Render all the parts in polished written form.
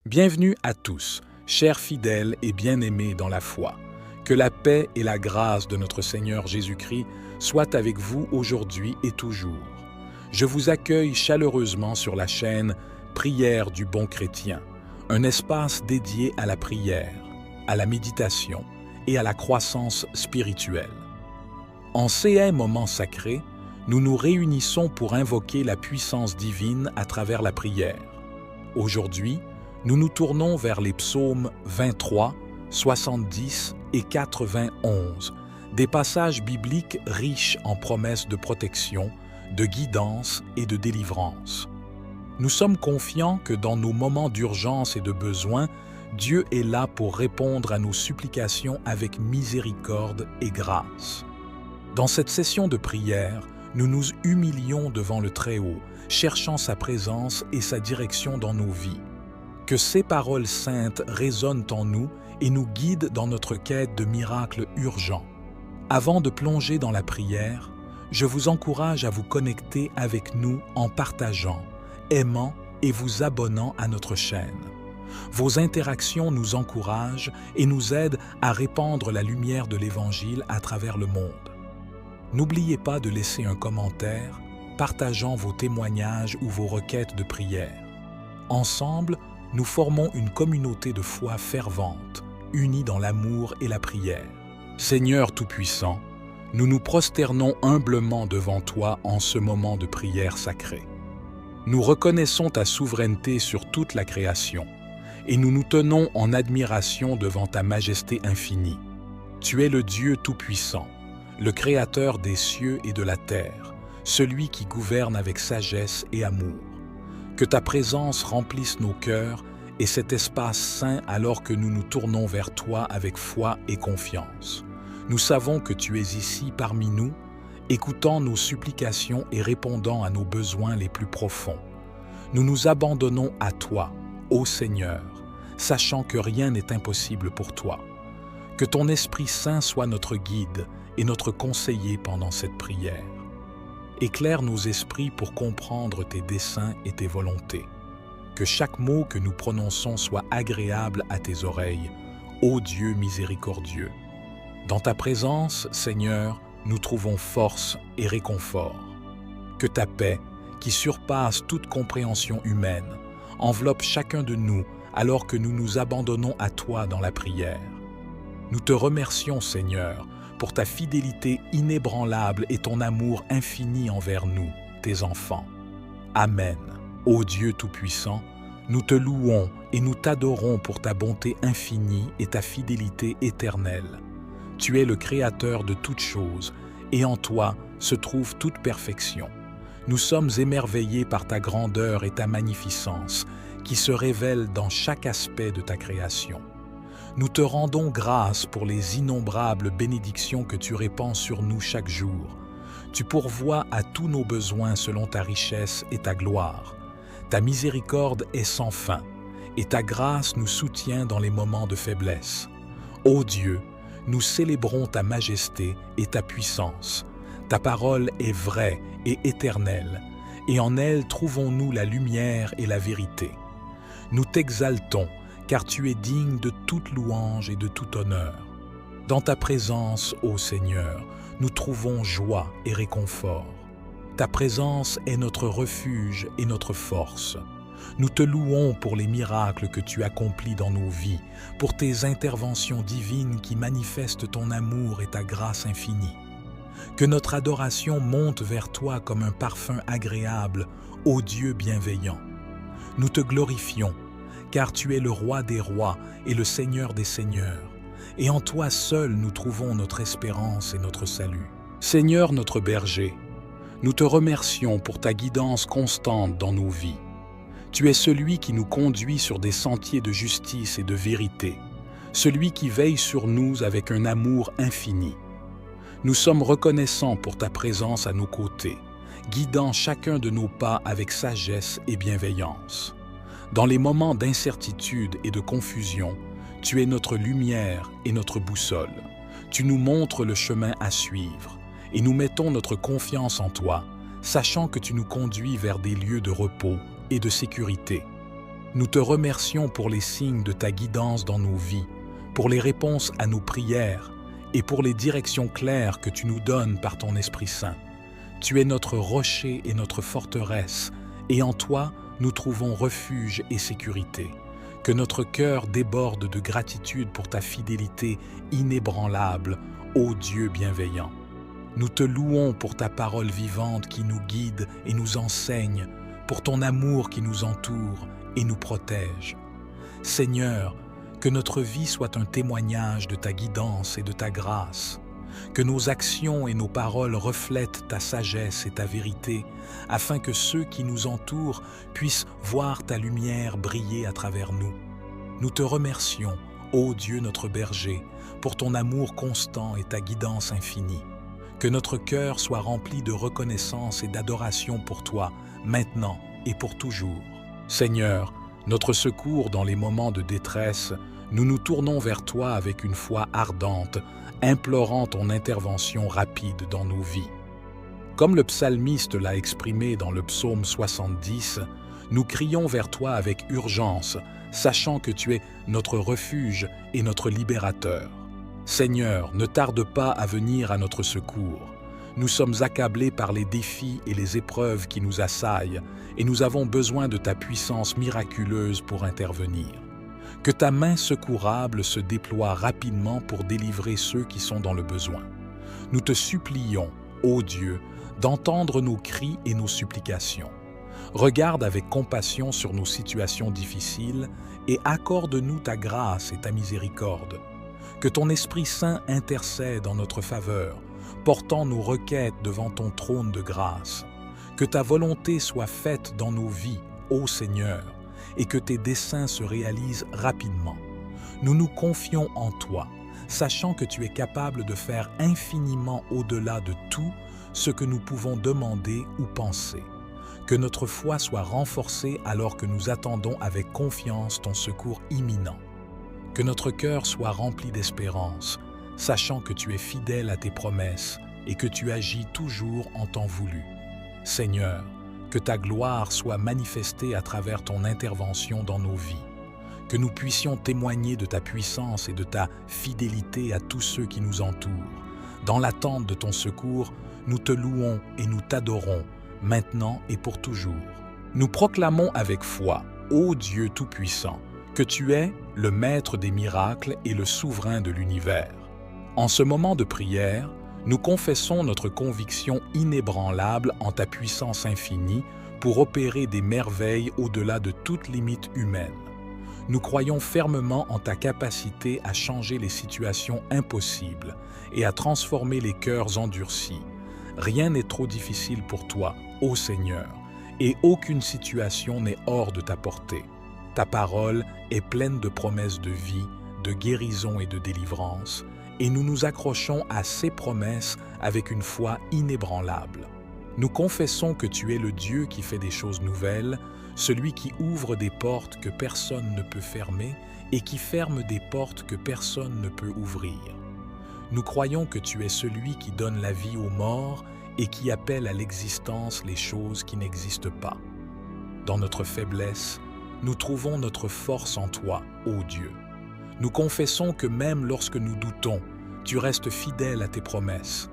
Bienvenue à tous, chers fidèles et bien-aimés dans la foi. Que la paix et la grâce de notre Seigneur Jésus-Christ soient avec vous aujourd'hui et toujours. Je vous accueille chaleureusement sur la chaîne Prière du bon chrétien, un espace dédié à la prière, à la méditation et à la croissance spirituelle. En ces moments sacrés, nous nous réunissons pour invoquer la puissance divine à travers la prière. Aujourd'hui, nous nous tournons vers les psaumes 23, 70 et 91, des passages bibliques riches en promesses de protection, de guidance et de délivrance. Nous sommes confiants que dans nos moments d'urgence et de besoin, Dieu est là pour répondre à nos supplications avec miséricorde et grâce. Dans cette session de prière, nous nous humilions devant le Très-Haut, cherchant sa présence et sa direction dans nos vies. Que ces paroles saintes résonnent en nous et nous guident dans notre quête de miracles urgents. Avant de plonger dans la prière, je vous encourage à vous connecter avec nous en partageant, aimant et vous abonnant à notre chaîne. Vos interactions nous encouragent et nous aident à répandre la lumière de l'Évangile à travers le monde. N'oubliez pas de laisser un commentaire, partageant vos témoignages ou vos requêtes de prière. Ensemble, nous formons une communauté de foi fervente, unie dans l'amour et la prière. Seigneur Tout-Puissant, nous nous prosternons humblement devant toi en ce moment de prière sacrée. Nous reconnaissons ta souveraineté sur toute la création et nous nous tenons en admiration devant ta majesté infinie. Tu es le Dieu Tout-Puissant, le Créateur des cieux et de la terre, celui qui gouverne avec sagesse et amour. Que ta présence remplisse nos cœurs et cet espace saint alors que nous nous tournons vers toi avec foi et confiance. Nous savons que tu es ici parmi nous, écoutant nos supplications et répondant à nos besoins les plus profonds. Nous nous abandonnons à toi, ô Seigneur, sachant que rien n'est impossible pour toi. Que ton Esprit Saint soit notre guide et notre conseiller pendant cette prière. Éclaire nos esprits pour comprendre tes desseins et tes volontés. Que chaque mot que nous prononçons soit agréable à tes oreilles, ô Dieu miséricordieux. Dans ta présence, Seigneur, nous trouvons force et réconfort. Que ta paix, qui surpasse toute compréhension humaine, enveloppe chacun de nous alors que nous nous abandonnons à toi dans la prière. Nous te remercions, Seigneur, pour ta fidélité inébranlable et ton amour infini envers nous, tes enfants. Amen. Ô Dieu Tout-Puissant, nous te louons et nous t'adorons pour ta bonté infinie et ta fidélité éternelle. Tu es le Créateur de toutes choses, et en toi se trouve toute perfection. Nous sommes émerveillés par ta grandeur et ta magnificence, qui se révèlent dans chaque aspect de ta création. Nous te rendons grâce pour les innombrables bénédictions que tu répands sur nous chaque jour. Tu pourvois à tous nos besoins selon ta richesse et ta gloire. Ta miséricorde est sans fin, et ta grâce nous soutient dans les moments de faiblesse. Ô Dieu, nous célébrons ta majesté et ta puissance. Ta parole est vraie et éternelle, et en elle trouvons-nous la lumière et la vérité. Nous t'exaltons, car tu es digne de toute louange et de tout honneur. Dans ta présence, ô Seigneur, nous trouvons joie et réconfort. Ta présence est notre refuge et notre force. Nous te louons pour les miracles que tu accomplis dans nos vies, pour tes interventions divines qui manifestent ton amour et ta grâce infinie. Que notre adoration monte vers toi comme un parfum agréable, ô Dieu bienveillant. Nous te glorifions, car tu es le roi des rois et le Seigneur des seigneurs, et en toi seul nous trouvons notre espérance et notre salut. Seigneur notre berger, nous te remercions pour ta guidance constante dans nos vies. Tu es celui qui nous conduit sur des sentiers de justice et de vérité, celui qui veille sur nous avec un amour infini. Nous sommes reconnaissants pour ta présence à nos côtés, guidant chacun de nos pas avec sagesse et bienveillance. Dans les moments d'incertitude et de confusion, tu es notre lumière et notre boussole. Tu nous montres le chemin à suivre et nous mettons notre confiance en toi, sachant que tu nous conduis vers des lieux de repos et de sécurité. Nous te remercions pour les signes de ta guidance dans nos vies, pour les réponses à nos prières et pour les directions claires que tu nous donnes par ton Esprit Saint. Tu es notre rocher et notre forteresse, et en toi, nous trouvons refuge et sécurité. Que notre cœur déborde de gratitude pour ta fidélité inébranlable, ô Dieu bienveillant. Nous te louons pour ta parole vivante qui nous guide et nous enseigne, pour ton amour qui nous entoure et nous protège. Seigneur, que notre vie soit un témoignage de ta guidance et de ta grâce. Que nos actions et nos paroles reflètent ta sagesse et ta vérité, afin que ceux qui nous entourent puissent voir ta lumière briller à travers nous. Nous te remercions, ô Dieu notre berger, pour ton amour constant et ta guidance infinie. Que notre cœur soit rempli de reconnaissance et d'adoration pour toi, maintenant et pour toujours. Seigneur, notre secours dans les moments de détresse, nous nous tournons vers toi avec une foi ardente, implorant ton intervention rapide dans nos vies. Comme le psalmiste l'a exprimé dans le psaume 70, nous crions vers toi avec urgence, sachant que tu es notre refuge et notre libérateur. Seigneur, ne tarde pas à venir à notre secours. Nous sommes accablés par les défis et les épreuves qui nous assaillent, et nous avons besoin de ta puissance miraculeuse pour intervenir. Que ta main secourable se déploie rapidement pour délivrer ceux qui sont dans le besoin. Nous te supplions, ô Dieu, d'entendre nos cris et nos supplications. Regarde avec compassion sur nos situations difficiles et accorde-nous ta grâce et ta miséricorde. Que ton Esprit Saint intercède en notre faveur, portant nos requêtes devant ton trône de grâce. Que ta volonté soit faite dans nos vies, ô Seigneur, et que tes desseins se réalisent rapidement. Nous nous confions en toi, sachant que tu es capable de faire infiniment au-delà de tout ce que nous pouvons demander ou penser. Que notre foi soit renforcée alors que nous attendons avec confiance ton secours imminent. Que notre cœur soit rempli d'espérance, sachant que tu es fidèle à tes promesses et que tu agis toujours en temps voulu. Seigneur, que ta gloire soit manifestée à travers ton intervention dans nos vies. Que nous puissions témoigner de ta puissance et de ta fidélité à tous ceux qui nous entourent. Dans l'attente de ton secours, nous te louons et nous t'adorons, maintenant et pour toujours. Nous proclamons avec foi, ô Dieu Tout-Puissant, que tu es le Maître des miracles et le Souverain de l'univers. En ce moment de prière, nous confessons notre conviction inébranlable en ta puissance infinie pour opérer des merveilles au-delà de toute limite humaine. Nous croyons fermement en ta capacité à changer les situations impossibles et à transformer les cœurs endurcis. Rien n'est trop difficile pour toi, ô Seigneur, et aucune situation n'est hors de ta portée. Ta parole est pleine de promesses de vie, de guérison et de délivrance, et nous nous accrochons à ces promesses avec une foi inébranlable. Nous confessons que tu es le Dieu qui fait des choses nouvelles, celui qui ouvre des portes que personne ne peut fermer et qui ferme des portes que personne ne peut ouvrir. Nous croyons que tu es celui qui donne la vie aux morts et qui appelle à l'existence les choses qui n'existent pas. Dans notre faiblesse, nous trouvons notre force en toi, ô Dieu. Nous confessons que même lorsque nous doutons, tu restes fidèle à tes promesses.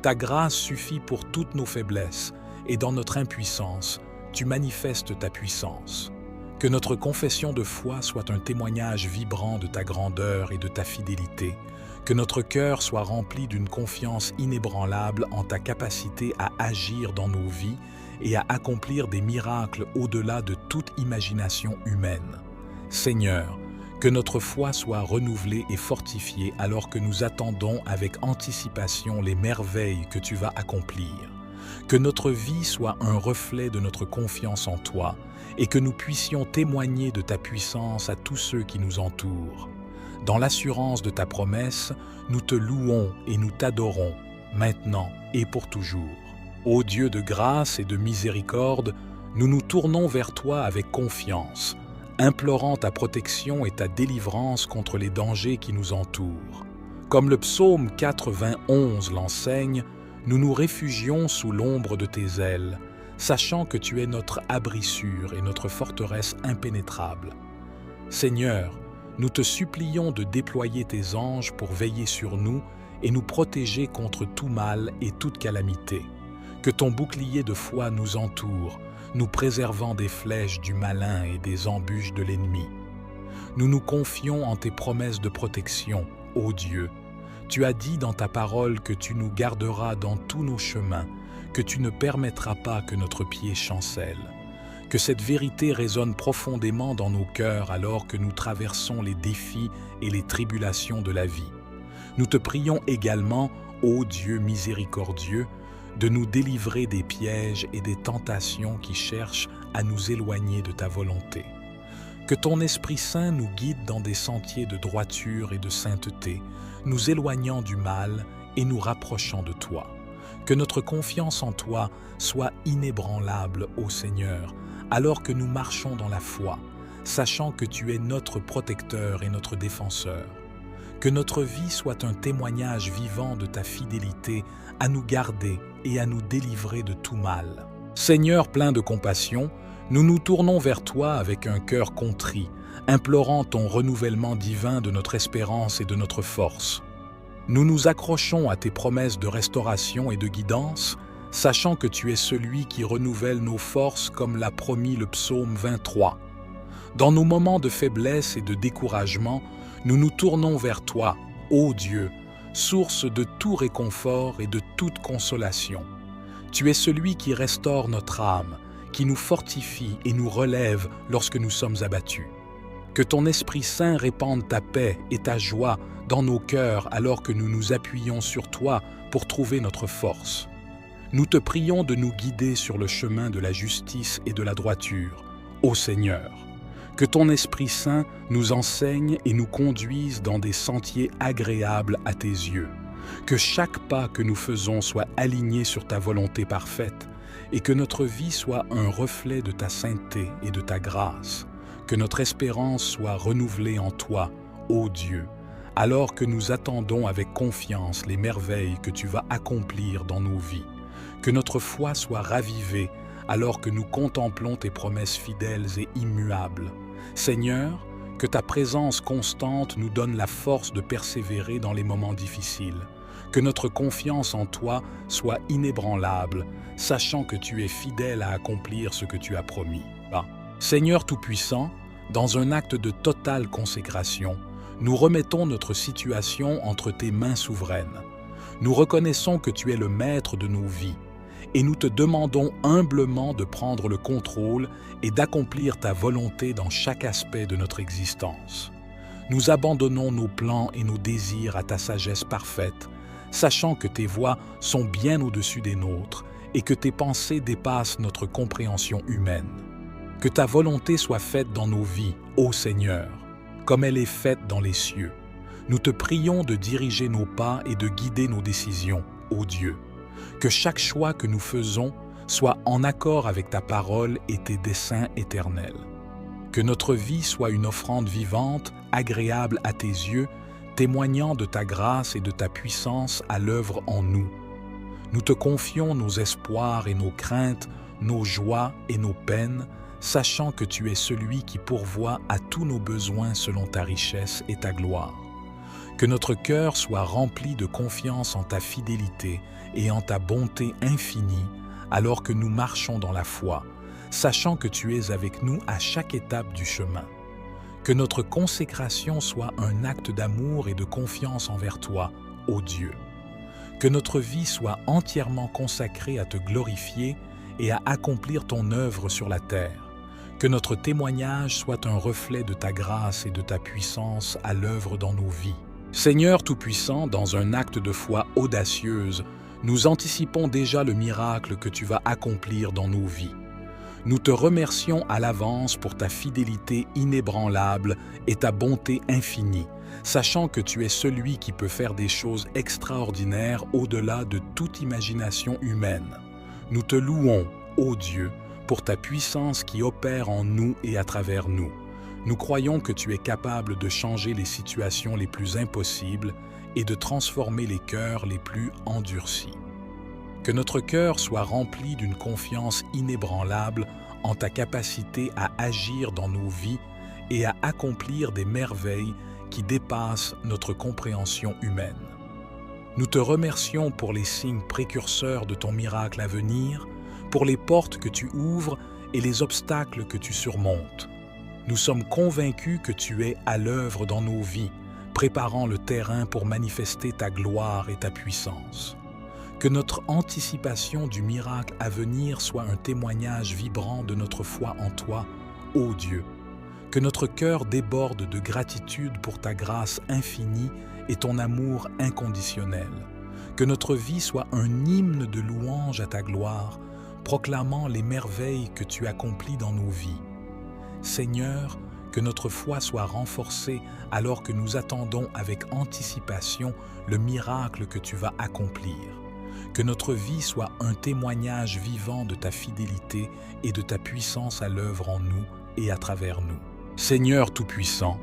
Ta grâce suffit pour toutes nos faiblesses, et dans notre impuissance, tu manifestes ta puissance. Que notre confession de foi soit un témoignage vibrant de ta grandeur et de ta fidélité. Que notre cœur soit rempli d'une confiance inébranlable en ta capacité à agir dans nos vies et à accomplir des miracles au-delà de toute imagination humaine. Seigneur, que notre foi soit renouvelée et fortifiée alors que nous attendons avec anticipation les merveilles que tu vas accomplir. Que notre vie soit un reflet de notre confiance en toi et que nous puissions témoigner de ta puissance à tous ceux qui nous entourent. Dans l'assurance de ta promesse, nous te louons et nous t'adorons, maintenant et pour toujours. Ô Dieu de grâce et de miséricorde, nous nous tournons vers toi avec confiance, implorant ta protection et ta délivrance contre les dangers qui nous entourent. Comme le psaume 91 l'enseigne, nous nous réfugions sous l'ombre de tes ailes, sachant que tu es notre abri sûr et notre forteresse impénétrable. Seigneur, nous te supplions de déployer tes anges pour veiller sur nous et nous protéger contre tout mal et toute calamité. Que ton bouclier de foi nous entoure, nous préservant des flèches du malin et des embûches de l'ennemi. Nous nous confions en tes promesses de protection, ô Dieu. Tu as dit dans ta parole que tu nous garderas dans tous nos chemins, que tu ne permettras pas que notre pied chancelle. Que cette vérité résonne profondément dans nos cœurs alors que nous traversons les défis et les tribulations de la vie. Nous te prions également, ô Dieu miséricordieux, de nous délivrer des pièges et des tentations qui cherchent à nous éloigner de ta volonté. Que ton Esprit Saint nous guide dans des sentiers de droiture et de sainteté, nous éloignant du mal et nous rapprochant de toi. Que notre confiance en toi soit inébranlable, ô Seigneur, alors que nous marchons dans la foi, sachant que tu es notre protecteur et notre défenseur. Que notre vie soit un témoignage vivant de ta fidélité à nous garder et à nous délivrer de tout mal. Seigneur plein de compassion, nous nous tournons vers toi avec un cœur contrit, implorant ton renouvellement divin de notre espérance et de notre force. Nous nous accrochons à tes promesses de restauration et de guidance, sachant que tu es celui qui renouvelle nos forces comme l'a promis le psaume 23. Dans nos moments de faiblesse et de découragement, nous nous tournons vers toi, ô Dieu, source de tout réconfort et de toute consolation. Tu es celui qui restaure notre âme, qui nous fortifie et nous relève lorsque nous sommes abattus. Que ton Esprit Saint répande ta paix et ta joie dans nos cœurs alors que nous nous appuyons sur toi pour trouver notre force. Nous te prions de nous guider sur le chemin de la justice et de la droiture, ô Seigneur. Que ton Esprit Saint nous enseigne et nous conduise dans des sentiers agréables à tes yeux. Que chaque pas que nous faisons soit aligné sur ta volonté parfaite et que notre vie soit un reflet de ta sainteté et de ta grâce. Que notre espérance soit renouvelée en toi, ô Dieu, alors que nous attendons avec confiance les merveilles que tu vas accomplir dans nos vies. Que notre foi soit ravivée alors que nous contemplons tes promesses fidèles et immuables. Seigneur, que ta présence constante nous donne la force de persévérer dans les moments difficiles. Que notre confiance en toi soit inébranlable, sachant que tu es fidèle à accomplir ce que tu as promis. Seigneur Tout-Puissant, dans un acte de totale consécration, nous remettons notre situation entre tes mains souveraines. Nous reconnaissons que tu es le maître de nos vies et nous te demandons humblement de prendre le contrôle et d'accomplir ta volonté dans chaque aspect de notre existence. Nous abandonnons nos plans et nos désirs à ta sagesse parfaite, sachant que tes voies sont bien au-dessus des nôtres et que tes pensées dépassent notre compréhension humaine. Que ta volonté soit faite dans nos vies, ô Seigneur, comme elle est faite dans les cieux. Nous te prions de diriger nos pas et de guider nos décisions, ô Dieu. Que chaque choix que nous faisons soit en accord avec ta parole et tes desseins éternels. Que notre vie soit une offrande vivante, agréable à tes yeux, témoignant de ta grâce et de ta puissance à l'œuvre en nous. Nous te confions nos espoirs et nos craintes, nos joies et nos peines, sachant que tu es celui qui pourvoit à tous nos besoins selon ta richesse et ta gloire. Que notre cœur soit rempli de confiance en ta fidélité et en ta bonté infinie, alors que nous marchons dans la foi, sachant que tu es avec nous à chaque étape du chemin. Que notre consécration soit un acte d'amour et de confiance envers toi, ô Dieu. Que notre vie soit entièrement consacrée à te glorifier et à accomplir ton œuvre sur la terre. Que notre témoignage soit un reflet de ta grâce et de ta puissance à l'œuvre dans nos vies. Seigneur Tout-Puissant, dans un acte de foi audacieuse, nous anticipons déjà le miracle que tu vas accomplir dans nos vies. Nous te remercions à l'avance pour ta fidélité inébranlable et ta bonté infinie, sachant que tu es celui qui peut faire des choses extraordinaires au-delà de toute imagination humaine. Nous te louons, ô Dieu, pour ta puissance qui opère en nous et à travers nous. Nous croyons que tu es capable de changer les situations les plus impossibles et de transformer les cœurs les plus endurcis. Que notre cœur soit rempli d'une confiance inébranlable en ta capacité à agir dans nos vies et à accomplir des merveilles qui dépassent notre compréhension humaine. Nous te remercions pour les signes précurseurs de ton miracle à venir, pour les portes que tu ouvres et les obstacles que tu surmontes. Nous sommes convaincus que tu es à l'œuvre dans nos vies, préparant le terrain pour manifester ta gloire et ta puissance. Que notre anticipation du miracle à venir soit un témoignage vibrant de notre foi en toi, ô Dieu. Que notre cœur déborde de gratitude pour ta grâce infinie et ton amour inconditionnel. Que notre vie soit un hymne de louange à ta gloire, proclamant les merveilles que tu accomplis dans nos vies. Seigneur, que notre foi soit renforcée alors que nous attendons avec anticipation le miracle que tu vas accomplir. Que notre vie soit un témoignage vivant de ta fidélité et de ta puissance à l'œuvre en nous et à travers nous. Seigneur Tout-Puissant,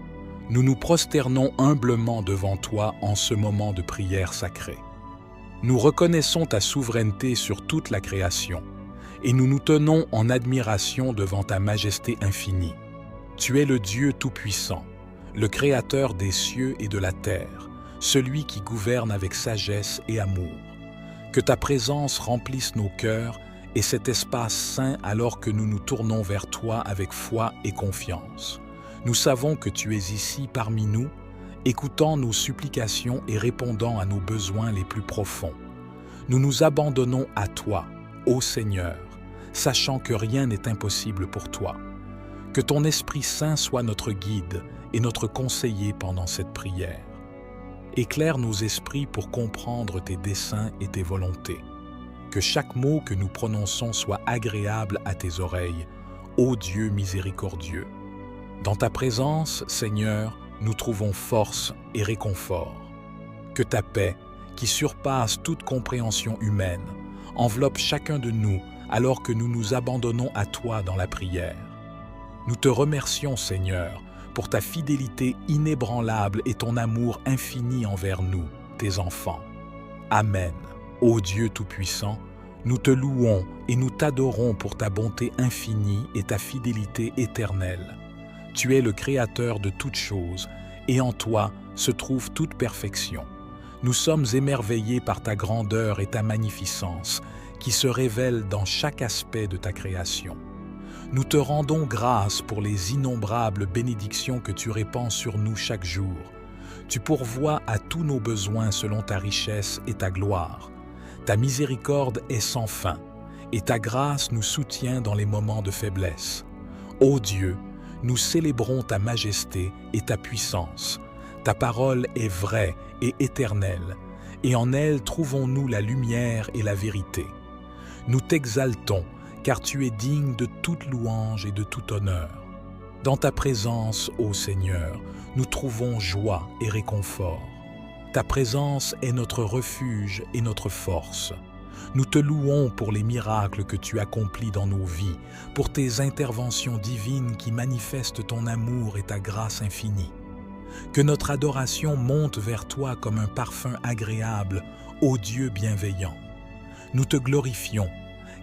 nous nous prosternons humblement devant toi en ce moment de prière sacrée. Nous reconnaissons ta souveraineté sur toute la création et nous nous tenons en admiration devant ta majesté infinie. Tu es le Dieu Tout-Puissant, le Créateur des cieux et de la terre, celui qui gouverne avec sagesse et amour. Que ta présence remplisse nos cœurs et cet espace saint alors que nous nous tournons vers toi avec foi et confiance. Nous savons que tu es ici parmi nous, écoutant nos supplications et répondant à nos besoins les plus profonds. Nous nous abandonnons à toi, ô Seigneur, sachant que rien n'est impossible pour toi. Que ton Esprit Saint soit notre guide et notre conseiller pendant cette prière. Éclaire nos esprits pour comprendre tes desseins et tes volontés. Que chaque mot que nous prononçons soit agréable à tes oreilles, ô Dieu miséricordieux. Dans ta présence, Seigneur, nous trouvons force et réconfort. Que ta paix, qui surpasse toute compréhension humaine, enveloppe chacun de nous alors que nous nous abandonnons à toi dans la prière. Nous te remercions, Seigneur, pour ta fidélité inébranlable et ton amour infini envers nous, tes enfants. Amen. Ô Dieu Tout-Puissant, nous te louons et nous t'adorons pour ta bonté infinie et ta fidélité éternelle. Tu es le Créateur de toutes choses, et en toi se trouve toute perfection. Nous sommes émerveillés par ta grandeur et ta magnificence, qui se révèlent dans chaque aspect de ta création. Nous te rendons grâce pour les innombrables bénédictions que tu répands sur nous chaque jour. Tu pourvois à tous nos besoins selon ta richesse et ta gloire. Ta miséricorde est sans fin, et ta grâce nous soutient dans les moments de faiblesse. Ô Dieu, nous célébrons ta majesté et ta puissance. Ta parole est vraie et éternelle, et en elle trouvons-nous la lumière et la vérité. Nous t'exaltons, car tu es digne de toute louange et de tout honneur. Dans ta présence, ô Seigneur, nous trouvons joie et réconfort. Ta présence est notre refuge et notre force. Nous te louons pour les miracles que tu accomplis dans nos vies, pour tes interventions divines qui manifestent ton amour et ta grâce infinie. Que notre adoration monte vers toi comme un parfum agréable, ô Dieu bienveillant. Nous te glorifions,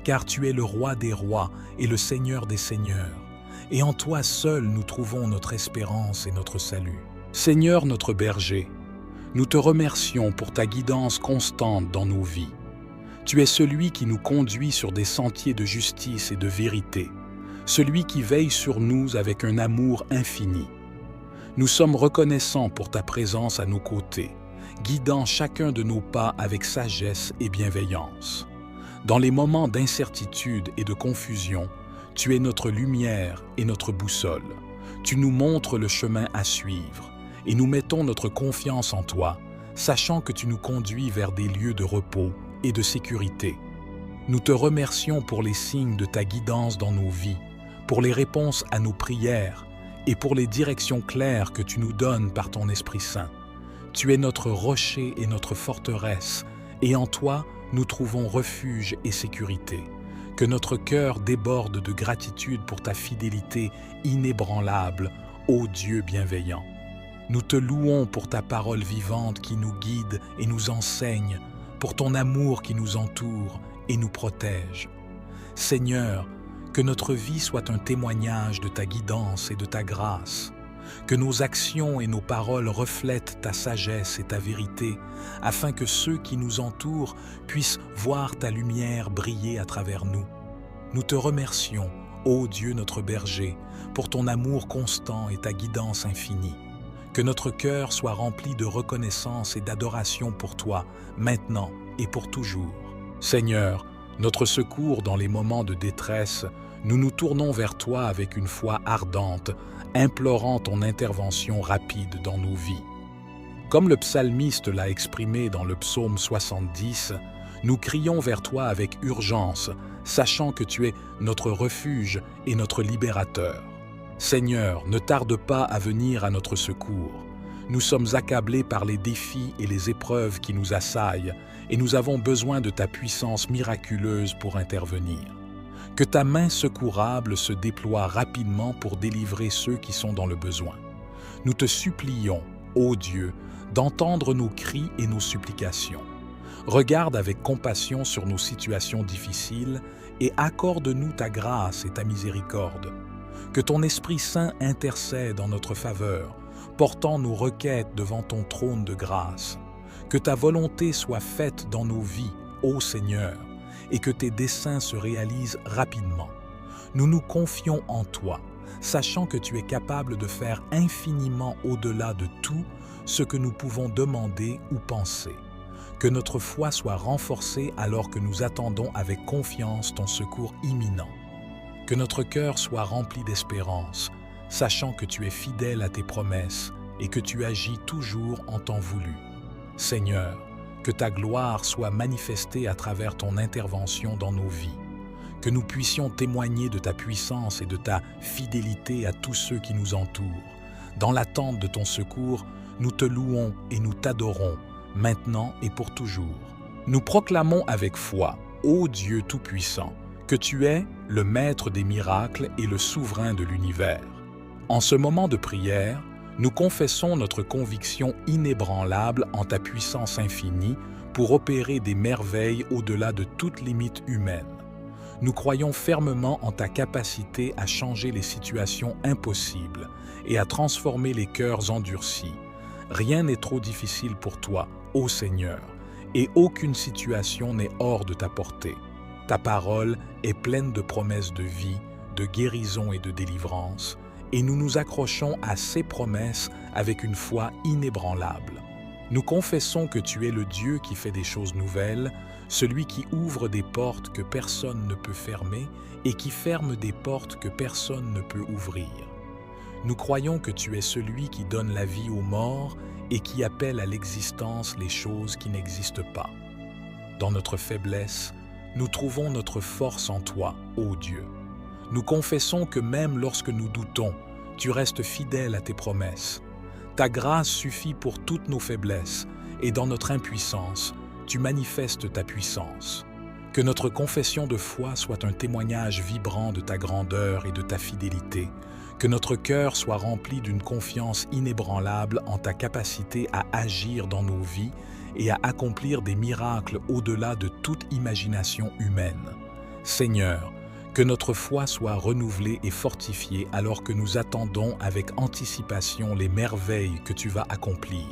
car tu es le roi des rois et le Seigneur des seigneurs, et en toi seul nous trouvons notre espérance et notre salut. Seigneur notre berger, nous te remercions pour ta guidance constante dans nos vies. Tu es celui qui nous conduit sur des sentiers de justice et de vérité, celui qui veille sur nous avec un amour infini. Nous sommes reconnaissants pour ta présence à nos côtés, guidant chacun de nos pas avec sagesse et bienveillance. Dans les moments d'incertitude et de confusion, tu es notre lumière et notre boussole. Tu nous montres le chemin à suivre et nous mettons notre confiance en toi, sachant que tu nous conduis vers des lieux de repos et de sécurité. Nous te remercions pour les signes de ta guidance dans nos vies, pour les réponses à nos prières et pour les directions claires que tu nous donnes par ton Esprit Saint. Tu es notre rocher et notre forteresse, et en toi, nous trouvons refuge et sécurité. Que notre cœur déborde de gratitude pour ta fidélité inébranlable, ô Dieu bienveillant. Nous te louons pour ta parole vivante qui nous guide et nous enseigne, pour ton amour qui nous entoure et nous protège. Seigneur, que notre vie soit un témoignage de ta guidance et de ta grâce. Que nos actions et nos paroles reflètent ta sagesse et ta vérité, afin que ceux qui nous entourent puissent voir ta lumière briller à travers nous. Nous te remercions, ô Dieu notre berger, pour ton amour constant et ta guidance infinie. Que notre cœur soit rempli de reconnaissance et d'adoration pour toi, maintenant et pour toujours. Seigneur, notre secours dans les moments de détresse, nous nous tournons vers toi avec une foi ardente, implorant ton intervention rapide dans nos vies. Comme le psalmiste l'a exprimé dans le psaume 70, nous crions vers toi avec urgence, sachant que tu es notre refuge et notre libérateur. Seigneur, ne tarde pas à venir à notre secours. Nous sommes accablés par les défis et les épreuves qui nous assaillent, et nous avons besoin de ta puissance miraculeuse pour intervenir. Que ta main secourable se déploie rapidement pour délivrer ceux qui sont dans le besoin. Nous te supplions, ô Dieu, d'entendre nos cris et nos supplications. Regarde avec compassion sur nos situations difficiles et accorde-nous ta grâce et ta miséricorde. Que ton Esprit Saint intercède en notre faveur, portant nos requêtes devant ton trône de grâce. Que ta volonté soit faite dans nos vies, ô Seigneur, et que tes desseins se réalisent rapidement. Nous nous confions en toi, sachant que tu es capable de faire infiniment au-delà de tout ce que nous pouvons demander ou penser. Que notre foi soit renforcée alors que nous attendons avec confiance ton secours imminent. Que notre cœur soit rempli d'espérance, sachant que tu es fidèle à tes promesses et que tu agis toujours en temps voulu. Seigneur, que ta gloire soit manifestée à travers ton intervention dans nos vies. Que nous puissions témoigner de ta puissance et de ta fidélité à tous ceux qui nous entourent. Dans l'attente de ton secours, nous te louons et nous t'adorons, maintenant et pour toujours. Nous proclamons avec foi, ô Dieu Tout-Puissant, que tu es le Maître des miracles et le Souverain de l'univers. En ce moment de prière, nous confessons notre conviction inébranlable en ta puissance infinie pour opérer des merveilles au-delà de toute limite humaine. Nous croyons fermement en ta capacité à changer les situations impossibles et à transformer les cœurs endurcis. Rien n'est trop difficile pour toi, ô Seigneur, et aucune situation n'est hors de ta portée. Ta parole est pleine de promesses de vie, de guérison et de délivrance, et nous nous accrochons à ces promesses avec une foi inébranlable. Nous confessons que tu es le Dieu qui fait des choses nouvelles, celui qui ouvre des portes que personne ne peut fermer et qui ferme des portes que personne ne peut ouvrir. Nous croyons que tu es celui qui donne la vie aux morts et qui appelle à l'existence les choses qui n'existent pas. Dans notre faiblesse, nous trouvons notre force en toi, ô Dieu. Nous confessons que même lorsque nous doutons, tu restes fidèle à tes promesses. Ta grâce suffit pour toutes nos faiblesses, et dans notre impuissance, tu manifestes ta puissance. Que notre confession de foi soit un témoignage vibrant de ta grandeur et de ta fidélité. Que notre cœur soit rempli d'une confiance inébranlable en ta capacité à agir dans nos vies et à accomplir des miracles au-delà de toute imagination humaine. Seigneur, que notre foi soit renouvelée et fortifiée alors que nous attendons avec anticipation les merveilles que tu vas accomplir.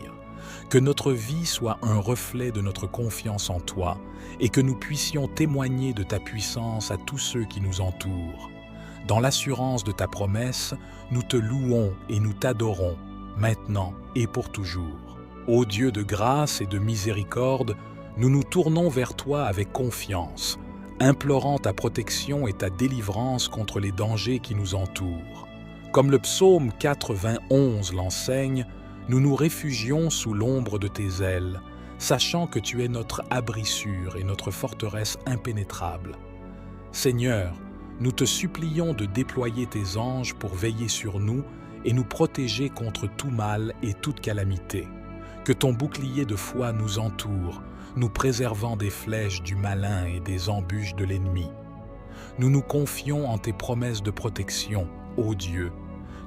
Que notre vie soit un reflet de notre confiance en toi et que nous puissions témoigner de ta puissance à tous ceux qui nous entourent. Dans l'assurance de ta promesse, nous te louons et nous t'adorons, maintenant et pour toujours. Ô Dieu de grâce et de miséricorde, nous nous tournons vers toi avec confiance, implorant ta protection et ta délivrance contre les dangers qui nous entourent. Comme le psaume 91 l'enseigne, nous nous réfugions sous l'ombre de tes ailes, sachant que tu es notre abri sûr et notre forteresse impénétrable. Seigneur, nous te supplions de déployer tes anges pour veiller sur nous et nous protéger contre tout mal et toute calamité. Que ton bouclier de foi nous entoure, nous préservant des flèches du malin et des embûches de l'ennemi. Nous nous confions en tes promesses de protection, ô Dieu.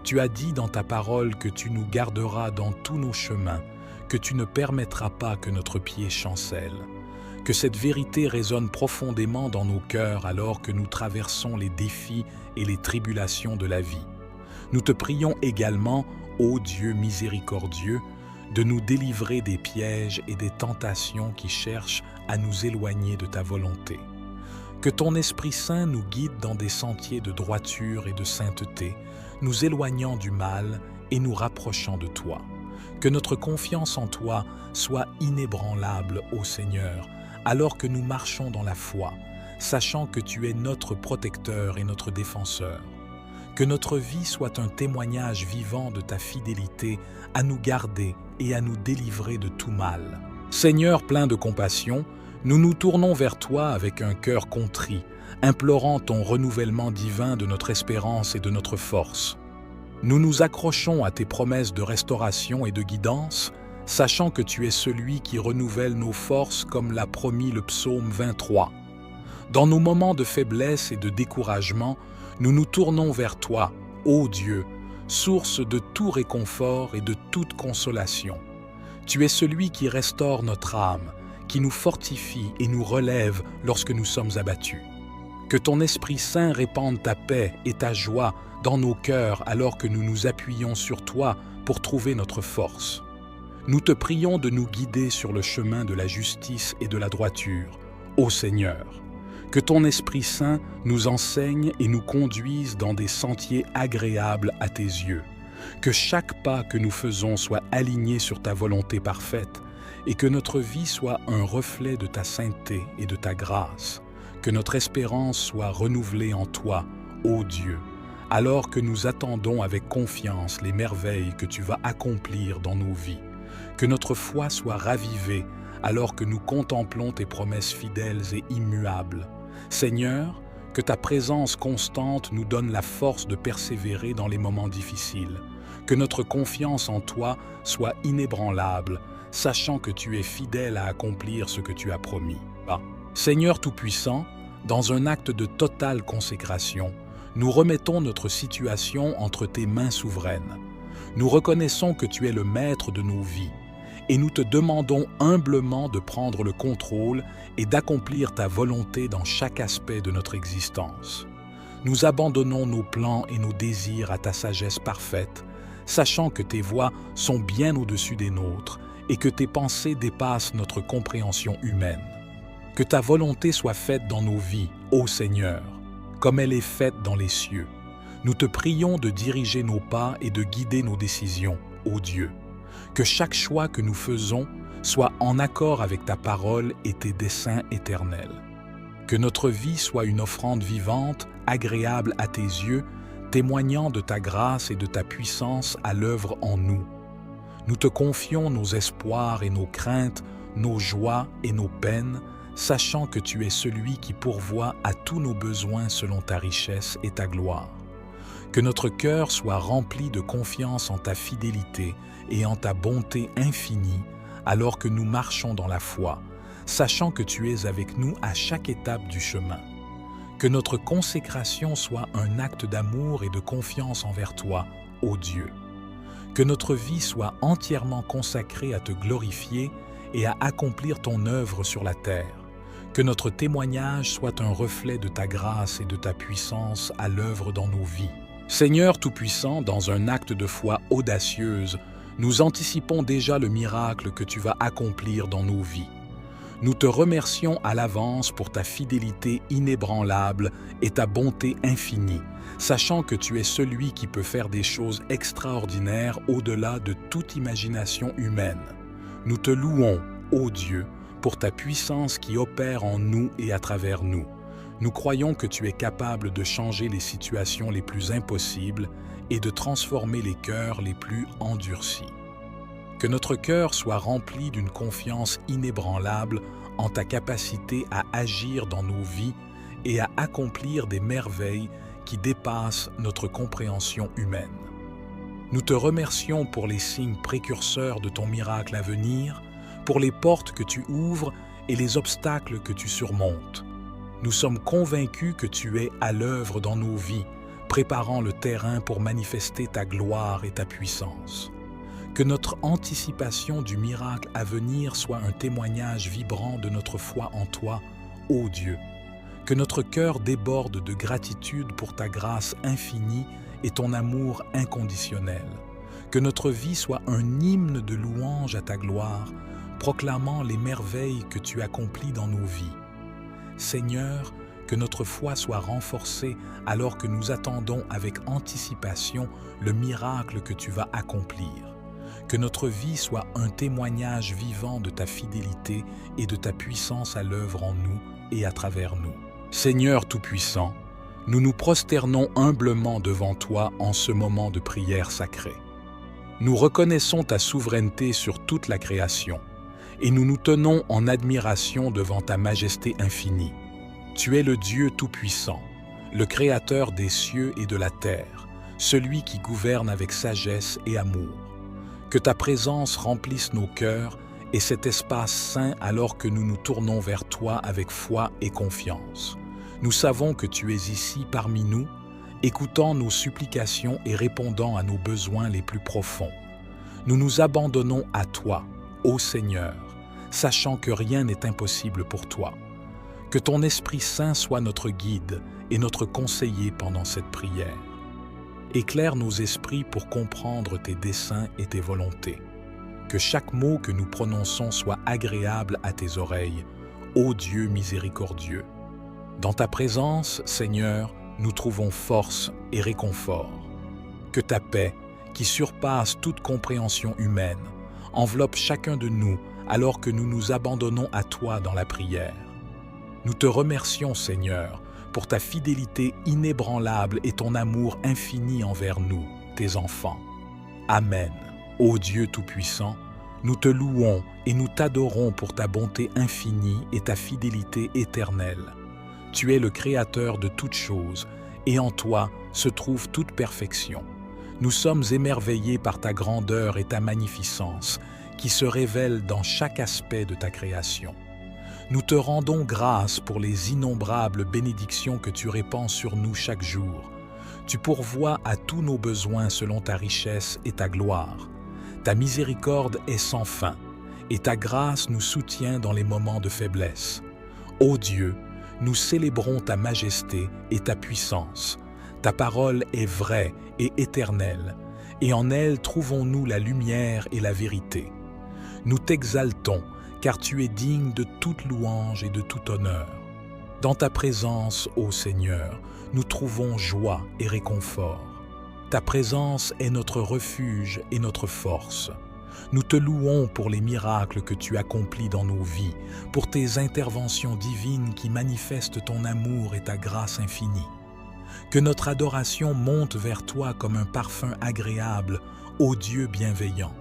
Tu as dit dans ta parole que tu nous garderas dans tous nos chemins, que tu ne permettras pas que notre pied chancelle. Que cette vérité résonne profondément dans nos cœurs alors que nous traversons les défis et les tribulations de la vie. Nous te prions également, ô Dieu miséricordieux, de nous délivrer des pièges et des tentations qui cherchent à nous éloigner de ta volonté. Que ton Esprit Saint nous guide dans des sentiers de droiture et de sainteté, nous éloignant du mal et nous rapprochant de toi. Que notre confiance en toi soit inébranlable, ô Seigneur, alors que nous marchons dans la foi, sachant que tu es notre protecteur et notre défenseur. Que notre vie soit un témoignage vivant de ta fidélité à nous garder et à nous délivrer de tout mal. Seigneur plein de compassion, nous nous tournons vers toi avec un cœur contrit, implorant ton renouvellement divin de notre espérance et de notre force. Nous nous accrochons à tes promesses de restauration et de guidance, sachant que tu es celui qui renouvelle nos forces comme l'a promis le psaume 23. Dans nos moments de faiblesse et de découragement, nous nous tournons vers toi, ô Dieu, source de tout réconfort et de toute consolation. Tu es celui qui restaure notre âme, qui nous fortifie et nous relève lorsque nous sommes abattus. Que ton Esprit Saint répande ta paix et ta joie dans nos cœurs alors que nous nous appuyons sur toi pour trouver notre force. Nous te prions de nous guider sur le chemin de la justice et de la droiture, ô Seigneur. Que ton Esprit Saint nous enseigne et nous conduise dans des sentiers agréables à tes yeux. Que chaque pas que nous faisons soit aligné sur ta volonté parfaite et que notre vie soit un reflet de ta sainteté et de ta grâce. Que notre espérance soit renouvelée en toi, ô Dieu, alors que nous attendons avec confiance les merveilles que tu vas accomplir dans nos vies. Que notre foi soit ravivée alors que nous contemplons tes promesses fidèles et immuables. Seigneur, que ta présence constante nous donne la force de persévérer dans les moments difficiles. Que notre confiance en toi soit inébranlable, sachant que tu es fidèle à accomplir ce que tu as promis. Seigneur Tout-Puissant, dans un acte de totale consécration, nous remettons notre situation entre tes mains souveraines. Nous reconnaissons que tu es le maître de nos vies et nous te demandons humblement de prendre le contrôle et d'accomplir ta volonté dans chaque aspect de notre existence. Nous abandonnons nos plans et nos désirs à ta sagesse parfaite, sachant que tes voies sont bien au-dessus des nôtres et que tes pensées dépassent notre compréhension humaine. Que ta volonté soit faite dans nos vies, ô Seigneur, comme elle est faite dans les cieux. Nous te prions de diriger nos pas et de guider nos décisions, ô Dieu. Que chaque choix que nous faisons soit en accord avec ta parole et tes desseins éternels. Que notre vie soit une offrande vivante, agréable à tes yeux, témoignant de ta grâce et de ta puissance à l'œuvre en nous. Nous te confions nos espoirs et nos craintes, nos joies et nos peines, sachant que tu es celui qui pourvoit à tous nos besoins selon ta richesse et ta gloire. Que notre cœur soit rempli de confiance en ta fidélité et en ta bonté infinie, alors que nous marchons dans la foi, sachant que tu es avec nous à chaque étape du chemin. Que notre consécration soit un acte d'amour et de confiance envers toi, ô Dieu. Que notre vie soit entièrement consacrée à te glorifier et à accomplir ton œuvre sur la terre. Que notre témoignage soit un reflet de ta grâce et de ta puissance à l'œuvre dans nos vies. Seigneur Tout-Puissant, dans un acte de foi audacieuse, nous anticipons déjà le miracle que tu vas accomplir dans nos vies. Nous te remercions à l'avance pour ta fidélité inébranlable et ta bonté infinie, sachant que tu es celui qui peut faire des choses extraordinaires au-delà de toute imagination humaine. Nous te louons, ô Dieu, pour ta puissance qui opère en nous et à travers nous. Nous croyons que tu es capable de changer les situations les plus impossibles et de transformer les cœurs les plus endurcis. Que notre cœur soit rempli d'une confiance inébranlable en ta capacité à agir dans nos vies et à accomplir des merveilles qui dépassent notre compréhension humaine. Nous te remercions pour les signes précurseurs de ton miracle à venir, pour les portes que tu ouvres et les obstacles que tu surmontes. Nous sommes convaincus que tu es à l'œuvre dans nos vies, préparant le terrain pour manifester ta gloire et ta puissance. Que notre anticipation du miracle à venir soit un témoignage vibrant de notre foi en toi, ô Dieu. Que notre cœur déborde de gratitude pour ta grâce infinie et ton amour inconditionnel. Que notre vie soit un hymne de louange à ta gloire, proclamant les merveilles que tu accomplis dans nos vies. Seigneur, que notre foi soit renforcée alors que nous attendons avec anticipation le miracle que tu vas accomplir. Que notre vie soit un témoignage vivant de ta fidélité et de ta puissance à l'œuvre en nous et à travers nous. Seigneur Tout-Puissant, nous nous prosternons humblement devant toi en ce moment de prière sacrée. Nous reconnaissons ta souveraineté sur toute la création et nous nous tenons en admiration devant ta majesté infinie. Tu es le Dieu Tout-Puissant, le Créateur des cieux et de la terre, celui qui gouverne avec sagesse et amour. Que ta présence remplisse nos cœurs et cet espace saint alors que nous nous tournons vers toi avec foi et confiance. Nous savons que tu es ici parmi nous, écoutant nos supplications et répondant à nos besoins les plus profonds. Nous nous abandonnons à toi, ô Seigneur, sachant que rien n'est impossible pour toi. Que ton Esprit Saint soit notre guide et notre conseiller pendant cette prière. Éclaire nos esprits pour comprendre tes desseins et tes volontés. Que chaque mot que nous prononçons soit agréable à tes oreilles, ô Dieu miséricordieux. Dans ta présence, Seigneur, nous trouvons force et réconfort. Que ta paix, qui surpasse toute compréhension humaine, enveloppe chacun de nous alors que nous nous abandonnons à toi dans la prière. Nous te remercions, Seigneur, pour ta fidélité inébranlable et ton amour infini envers nous, tes enfants. Amen. Ô Dieu Tout-Puissant, nous te louons et nous t'adorons pour ta bonté infinie et ta fidélité éternelle. Tu es le Créateur de toutes choses, et en toi se trouve toute perfection. Nous sommes émerveillés par ta grandeur et ta magnificence, qui se révèlent dans chaque aspect de ta création. Nous te rendons grâce pour les innombrables bénédictions que tu répands sur nous chaque jour. Tu pourvois à tous nos besoins selon ta richesse et ta gloire. Ta miséricorde est sans fin, et ta grâce nous soutient dans les moments de faiblesse. Ô Dieu, nous célébrons ta majesté et ta puissance. Ta parole est vraie et éternelle, et en elle trouvons-nous la lumière et la vérité. Nous t'exaltons, car tu es digne de toute louange et de tout honneur. Dans ta présence, ô Seigneur, nous trouvons joie et réconfort. Ta présence est notre refuge et notre force. Nous te louons pour les miracles que tu accomplis dans nos vies, pour tes interventions divines qui manifestent ton amour et ta grâce infinie. Que notre adoration monte vers toi comme un parfum agréable, ô Dieu bienveillant.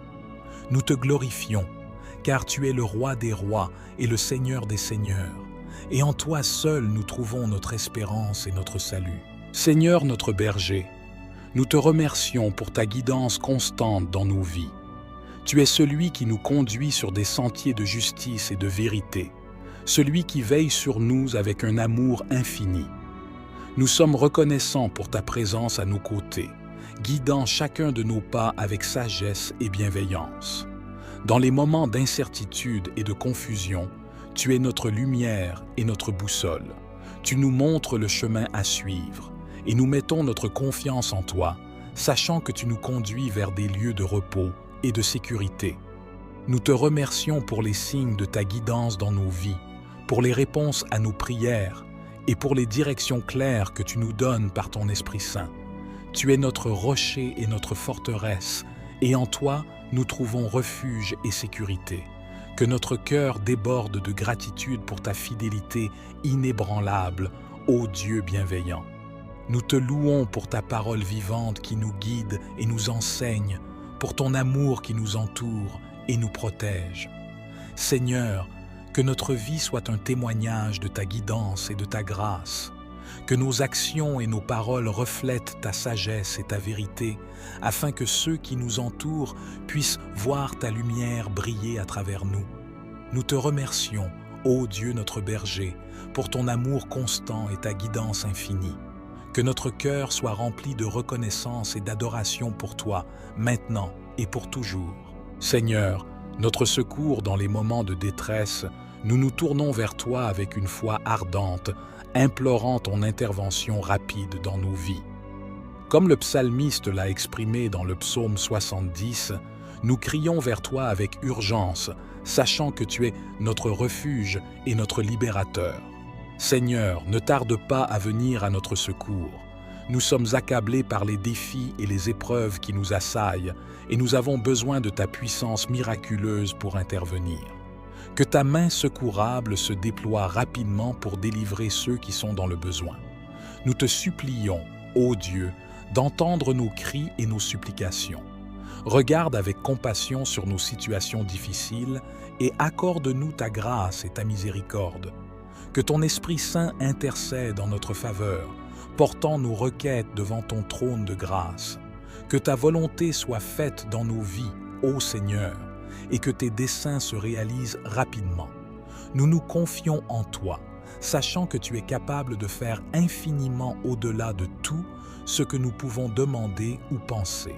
Nous te glorifions, car tu es le roi des rois et le Seigneur des seigneurs, et en toi seul nous trouvons notre espérance et notre salut. Seigneur notre berger, nous te remercions pour ta guidance constante dans nos vies. Tu es celui qui nous conduit sur des sentiers de justice et de vérité, celui qui veille sur nous avec un amour infini. Nous sommes reconnaissants pour ta présence à nos côtés, guidant chacun de nos pas avec sagesse et bienveillance. Dans les moments d'incertitude et de confusion, tu es notre lumière et notre boussole. Tu nous montres le chemin à suivre et nous mettons notre confiance en toi, sachant que tu nous conduis vers des lieux de repos et de sécurité. Nous te remercions pour les signes de ta guidance dans nos vies, pour les réponses à nos prières et pour les directions claires que tu nous donnes par ton Esprit Saint. Tu es notre rocher et notre forteresse, et en toi, nous trouvons refuge et sécurité. Que notre cœur déborde de gratitude pour ta fidélité inébranlable, ô Dieu bienveillant. Nous te louons pour ta parole vivante qui nous guide et nous enseigne, pour ton amour qui nous entoure et nous protège. Seigneur, que notre vie soit un témoignage de ta guidance et de ta grâce. Que nos actions et nos paroles reflètent ta sagesse et ta vérité, afin que ceux qui nous entourent puissent voir ta lumière briller à travers nous. Nous te remercions, ô Dieu notre berger, pour ton amour constant et ta guidance infinie. Que notre cœur soit rempli de reconnaissance et d'adoration pour toi, maintenant et pour toujours. Seigneur, notre secours dans les moments de détresse, nous nous tournons vers toi avec une foi ardente, implorant ton intervention rapide dans nos vies. Comme le psalmiste l'a exprimé dans le psaume 70, nous crions vers toi avec urgence, sachant que tu es notre refuge et notre libérateur. Seigneur, ne tarde pas à venir à notre secours. Nous sommes accablés par les défis et les épreuves qui nous assaillent, et nous avons besoin de ta puissance miraculeuse pour intervenir. Que ta main secourable se déploie rapidement pour délivrer ceux qui sont dans le besoin. Nous te supplions, ô Dieu, d'entendre nos cris et nos supplications. Regarde avec compassion sur nos situations difficiles et accorde-nous ta grâce et ta miséricorde. Que ton Esprit Saint intercède en notre faveur, portant nos requêtes devant ton trône de grâce. Que ta volonté soit faite dans nos vies, ô Seigneur, et que tes desseins se réalisent rapidement. Nous nous confions en toi, sachant que tu es capable de faire infiniment au-delà de tout ce que nous pouvons demander ou penser.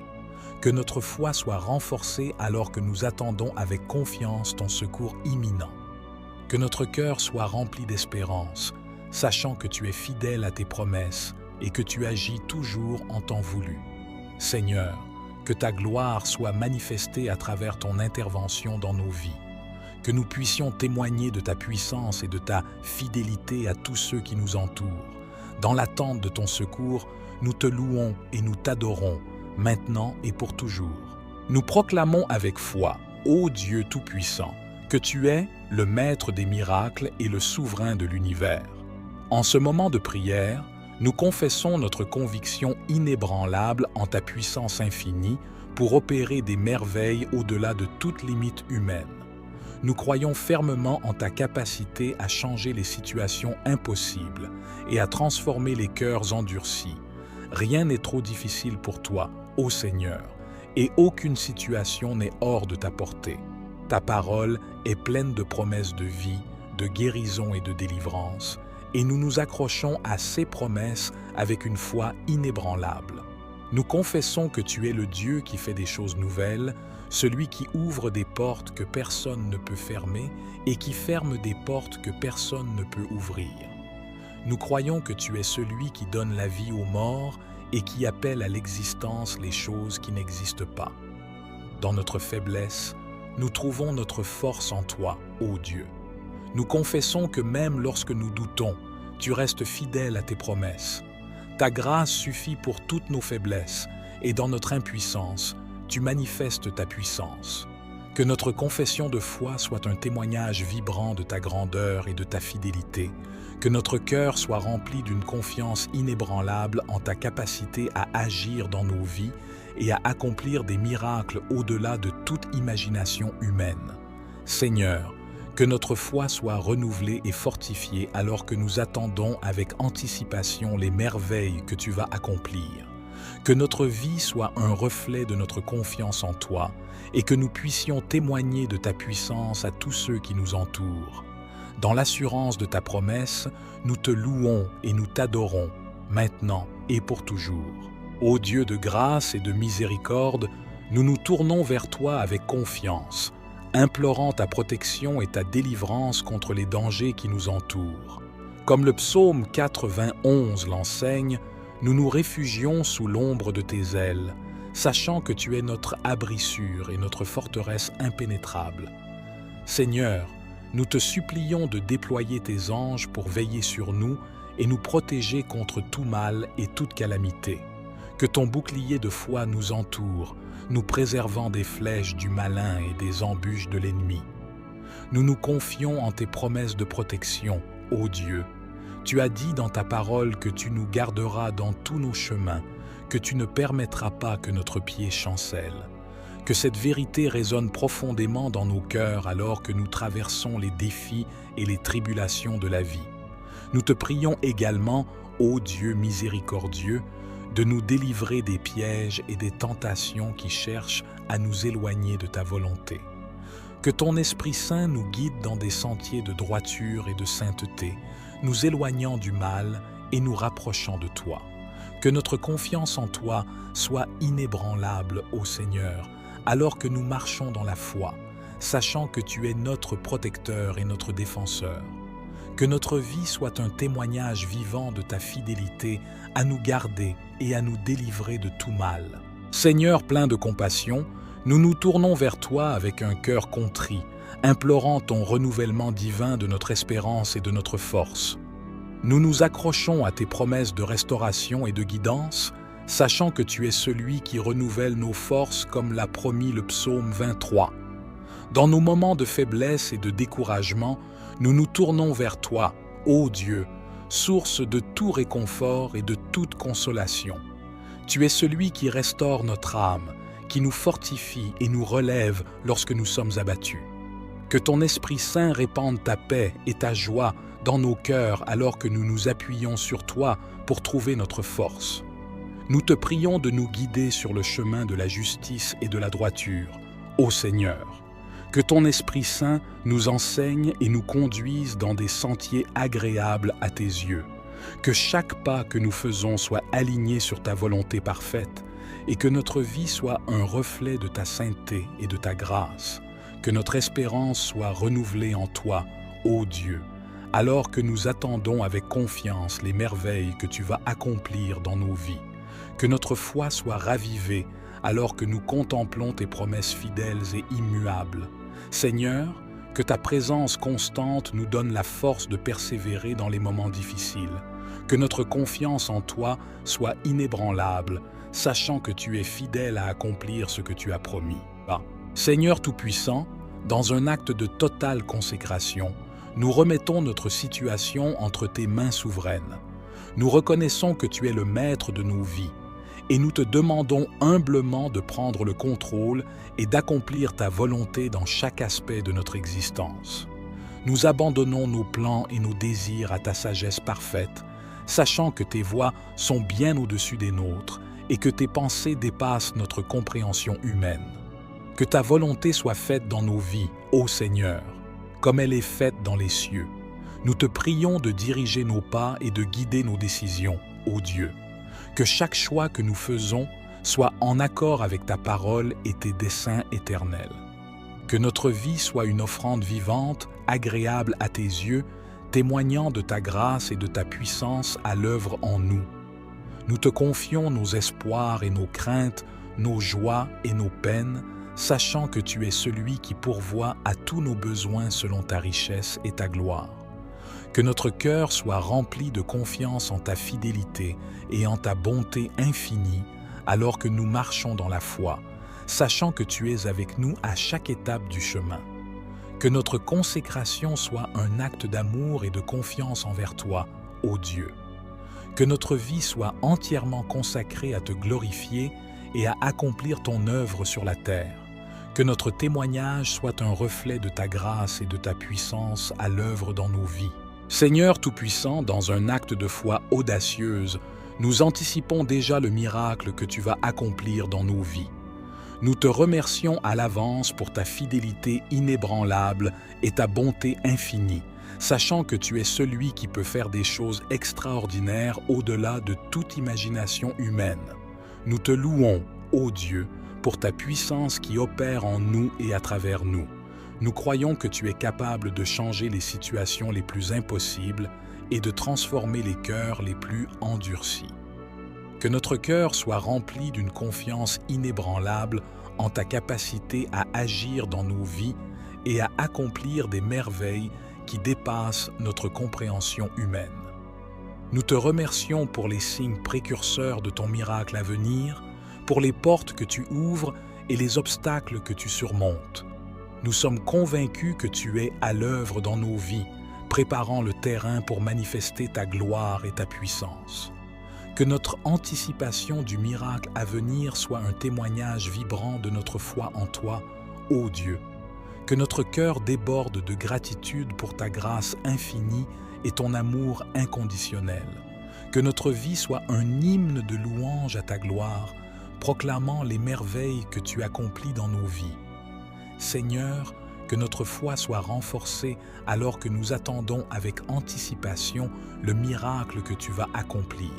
Que notre foi soit renforcée alors que nous attendons avec confiance ton secours imminent. Que notre cœur soit rempli d'espérance, sachant que tu es fidèle à tes promesses et que tu agis toujours en temps voulu. Seigneur, que ta gloire soit manifestée à travers ton intervention dans nos vies. Que nous puissions témoigner de ta puissance et de ta fidélité à tous ceux qui nous entourent. Dans l'attente de ton secours, nous te louons et nous t'adorons, maintenant et pour toujours. Nous proclamons avec foi, ô Dieu Tout-Puissant, que tu es le Maître des miracles et le Souverain de l'univers. En ce moment de prière, nous confessons notre conviction inébranlable en ta puissance infinie pour opérer des merveilles au-delà de toute limite humaine. Nous croyons fermement en ta capacité à changer les situations impossibles et à transformer les cœurs endurcis. Rien n'est trop difficile pour toi, ô Seigneur, et aucune situation n'est hors de ta portée. Ta parole est pleine de promesses de vie, de guérison et de délivrance, et nous nous accrochons à ces promesses avec une foi inébranlable. Nous confessons que tu es le Dieu qui fait des choses nouvelles, celui qui ouvre des portes que personne ne peut fermer et qui ferme des portes que personne ne peut ouvrir. Nous croyons que tu es celui qui donne la vie aux morts et qui appelle à l'existence les choses qui n'existent pas. Dans notre faiblesse, nous trouvons notre force en toi, ô Dieu. Nous confessons que même lorsque nous doutons, tu restes fidèle à tes promesses. Ta grâce suffit pour toutes nos faiblesses, et dans notre impuissance, tu manifestes ta puissance. Que notre confession de foi soit un témoignage vibrant de ta grandeur et de ta fidélité. Que notre cœur soit rempli d'une confiance inébranlable en ta capacité à agir dans nos vies et à accomplir des miracles au-delà de toute imagination humaine. Seigneur, que notre foi soit renouvelée et fortifiée alors que nous attendons avec anticipation les merveilles que tu vas accomplir. Que notre vie soit un reflet de notre confiance en toi et que nous puissions témoigner de ta puissance à tous ceux qui nous entourent. Dans l'assurance de ta promesse, nous te louons et nous t'adorons, maintenant et pour toujours. Ô Dieu de grâce et de miséricorde, nous nous tournons vers toi avec confiance, implorant ta protection et ta délivrance contre les dangers qui nous entourent. Comme le psaume 91 l'enseigne, nous nous réfugions sous l'ombre de tes ailes, sachant que tu es notre abri sûr et notre forteresse impénétrable. Seigneur, nous te supplions de déployer tes anges pour veiller sur nous et nous protéger contre tout mal et toute calamité. Que ton bouclier de foi nous entoure, nous préservant des flèches du malin et des embûches de l'ennemi. Nous nous confions en tes promesses de protection, ô Dieu. Tu as dit dans ta parole que tu nous garderas dans tous nos chemins, que tu ne permettras pas que notre pied chancelle. Que cette vérité résonne profondément dans nos cœurs alors que nous traversons les défis et les tribulations de la vie. Nous te prions également, ô Dieu miséricordieux, de nous délivrer des pièges et des tentations qui cherchent à nous éloigner de ta volonté. Que ton Esprit Saint nous guide dans des sentiers de droiture et de sainteté, nous éloignant du mal et nous rapprochant de toi. Que notre confiance en toi soit inébranlable, ô Seigneur, alors que nous marchons dans la foi, sachant que tu es notre protecteur et notre défenseur. Que notre vie soit un témoignage vivant de ta fidélité à nous garder et à nous délivrer de tout mal. Seigneur plein de compassion, nous nous tournons vers toi avec un cœur contrit, implorant ton renouvellement divin de notre espérance et de notre force. Nous nous accrochons à tes promesses de restauration et de guidance, sachant que tu es celui qui renouvelle nos forces comme l'a promis le psaume 23. Dans nos moments de faiblesse et de découragement, nous nous tournons vers toi, ô Dieu, source de tout réconfort et de toute consolation. Tu es celui qui restaure notre âme, qui nous fortifie et nous relève lorsque nous sommes abattus. Que ton Esprit Saint répande ta paix et ta joie dans nos cœurs alors que nous nous appuyons sur toi pour trouver notre force. Nous te prions de nous guider sur le chemin de la justice et de la droiture, ô Seigneur. Que ton Esprit Saint nous enseigne et nous conduise dans des sentiers agréables à tes yeux. Que chaque pas que nous faisons soit aligné sur ta volonté parfaite et que notre vie soit un reflet de ta sainteté et de ta grâce. Que notre espérance soit renouvelée en toi, ô Dieu, alors que nous attendons avec confiance les merveilles que tu vas accomplir dans nos vies. Que notre foi soit ravivée alors que nous contemplons tes promesses fidèles et immuables. Seigneur, que ta présence constante nous donne la force de persévérer dans les moments difficiles. Que notre confiance en toi soit inébranlable, sachant que tu es fidèle à accomplir ce que tu as promis. Seigneur Tout-Puissant, dans un acte de totale consécration, nous remettons notre situation entre tes mains souveraines. Nous reconnaissons que tu es le maître de nos vies et nous te demandons humblement de prendre le contrôle et d'accomplir ta volonté dans chaque aspect de notre existence. Nous abandonnons nos plans et nos désirs à ta sagesse parfaite, sachant que tes voies sont bien au-dessus des nôtres et que tes pensées dépassent notre compréhension humaine. Que ta volonté soit faite dans nos vies, ô Seigneur, comme elle est faite dans les cieux. Nous te prions de diriger nos pas et de guider nos décisions, ô Dieu. Que chaque choix que nous faisons soit en accord avec ta parole et tes desseins éternels. Que notre vie soit une offrande vivante, agréable à tes yeux, témoignant de ta grâce et de ta puissance à l'œuvre en nous. Nous te confions nos espoirs et nos craintes, nos joies et nos peines, sachant que tu es celui qui pourvoit à tous nos besoins selon ta richesse et ta gloire. Que notre cœur soit rempli de confiance en ta fidélité et en ta bonté infinie, alors que nous marchons dans la foi, sachant que tu es avec nous à chaque étape du chemin. Que notre consécration soit un acte d'amour et de confiance envers toi, ô Dieu. Que notre vie soit entièrement consacrée à te glorifier et à accomplir ton œuvre sur la terre. Que notre témoignage soit un reflet de ta grâce et de ta puissance à l'œuvre dans nos vies. Seigneur Tout-Puissant, dans un acte de foi audacieuse, nous anticipons déjà le miracle que tu vas accomplir dans nos vies. Nous te remercions à l'avance pour ta fidélité inébranlable et ta bonté infinie, sachant que tu es celui qui peut faire des choses extraordinaires au-delà de toute imagination humaine. Nous te louons, ô Dieu, pour ta puissance qui opère en nous et à travers nous. Nous croyons que tu es capable de changer les situations les plus impossibles et de transformer les cœurs les plus endurcis. Que notre cœur soit rempli d'une confiance inébranlable en ta capacité à agir dans nos vies et à accomplir des merveilles qui dépassent notre compréhension humaine. Nous te remercions pour les signes précurseurs de ton miracle à venir, pour les portes que tu ouvres et les obstacles que tu surmontes. Nous sommes convaincus que tu es à l'œuvre dans nos vies, préparant le terrain pour manifester ta gloire et ta puissance. Que notre anticipation du miracle à venir soit un témoignage vibrant de notre foi en toi, ô Dieu. Que notre cœur déborde de gratitude pour ta grâce infinie et ton amour inconditionnel. Que notre vie soit un hymne de louange à ta gloire, proclamant les merveilles que tu accomplis dans nos vies. Seigneur, que notre foi soit renforcée alors que nous attendons avec anticipation le miracle que tu vas accomplir.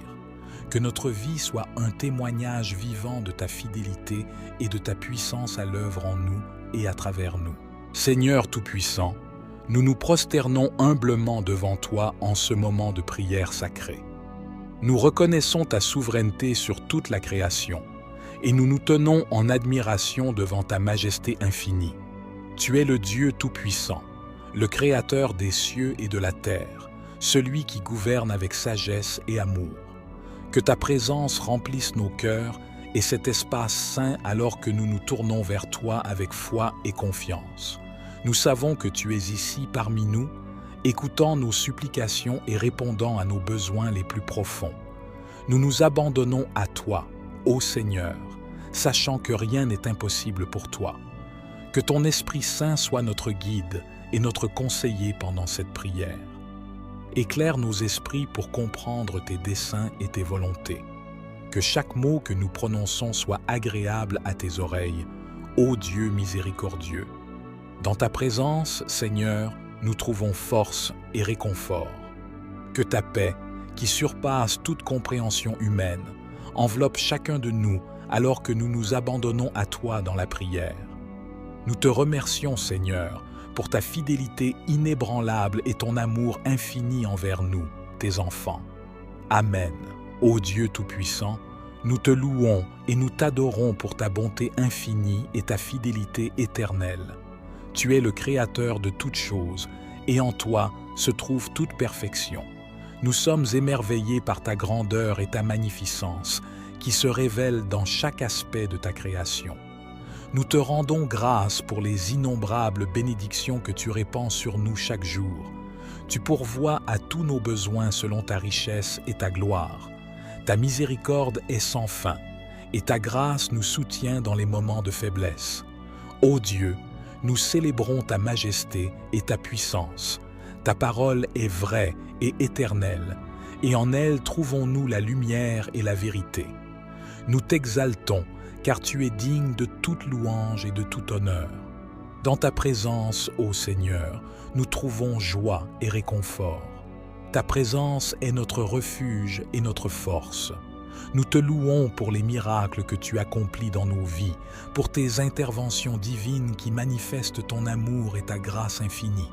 que notre vie soit un témoignage vivant de ta fidélité et de ta puissance à l'œuvre en nous et à travers nous. Seigneur Tout-Puissant, nous nous prosternons humblement devant toi en ce moment de prière sacrée. Nous reconnaissons ta souveraineté sur toute la création et nous nous tenons en admiration devant ta majesté infinie. Tu es le Dieu Tout-Puissant, le Créateur des cieux et de la terre, celui qui gouverne avec sagesse et amour. Que ta présence remplisse nos cœurs et cet espace saint alors que nous nous tournons vers toi avec foi et confiance. Nous savons que tu es ici parmi nous, écoutant nos supplications et répondant à nos besoins les plus profonds. Nous nous abandonnons à toi, ô Seigneur, sachant que rien n'est impossible pour toi. Que ton Esprit Saint soit notre guide et notre conseiller pendant cette prière. Éclaire nos esprits pour comprendre tes desseins et tes volontés. Que chaque mot que nous prononçons soit agréable à tes oreilles, ô Dieu miséricordieux. Dans ta présence, Seigneur, nous trouvons force et réconfort. Que ta paix, qui surpasse toute compréhension humaine, enveloppe chacun de nous alors que nous nous abandonnons à toi dans la prière. Nous te remercions, Seigneur, pour ta fidélité inébranlable et ton amour infini envers nous, tes enfants. Amen. Ô Dieu Tout-Puissant, nous te louons et nous t'adorons pour ta bonté infinie et ta fidélité éternelle. Tu es le Créateur de toutes choses, et en toi se trouve toute perfection. Nous sommes émerveillés par ta grandeur et ta magnificence, qui se révèlent dans chaque aspect de ta création. Nous te rendons grâce pour les innombrables bénédictions que tu répands sur nous chaque jour. Tu pourvois à tous nos besoins selon ta richesse et ta gloire. Ta miséricorde est sans fin, et ta grâce nous soutient dans les moments de faiblesse. Ô Dieu, nous célébrons ta majesté et ta puissance. Ta parole est vraie et éternelle, et en elle trouvons-nous la lumière et la vérité. Nous t'exaltons, car tu es digne de toute louange et de tout honneur. Dans ta présence, ô Seigneur, nous trouvons joie et réconfort. Ta présence est notre refuge et notre force. Nous te louons pour les miracles que tu accomplis dans nos vies, pour tes interventions divines qui manifestent ton amour et ta grâce infinie.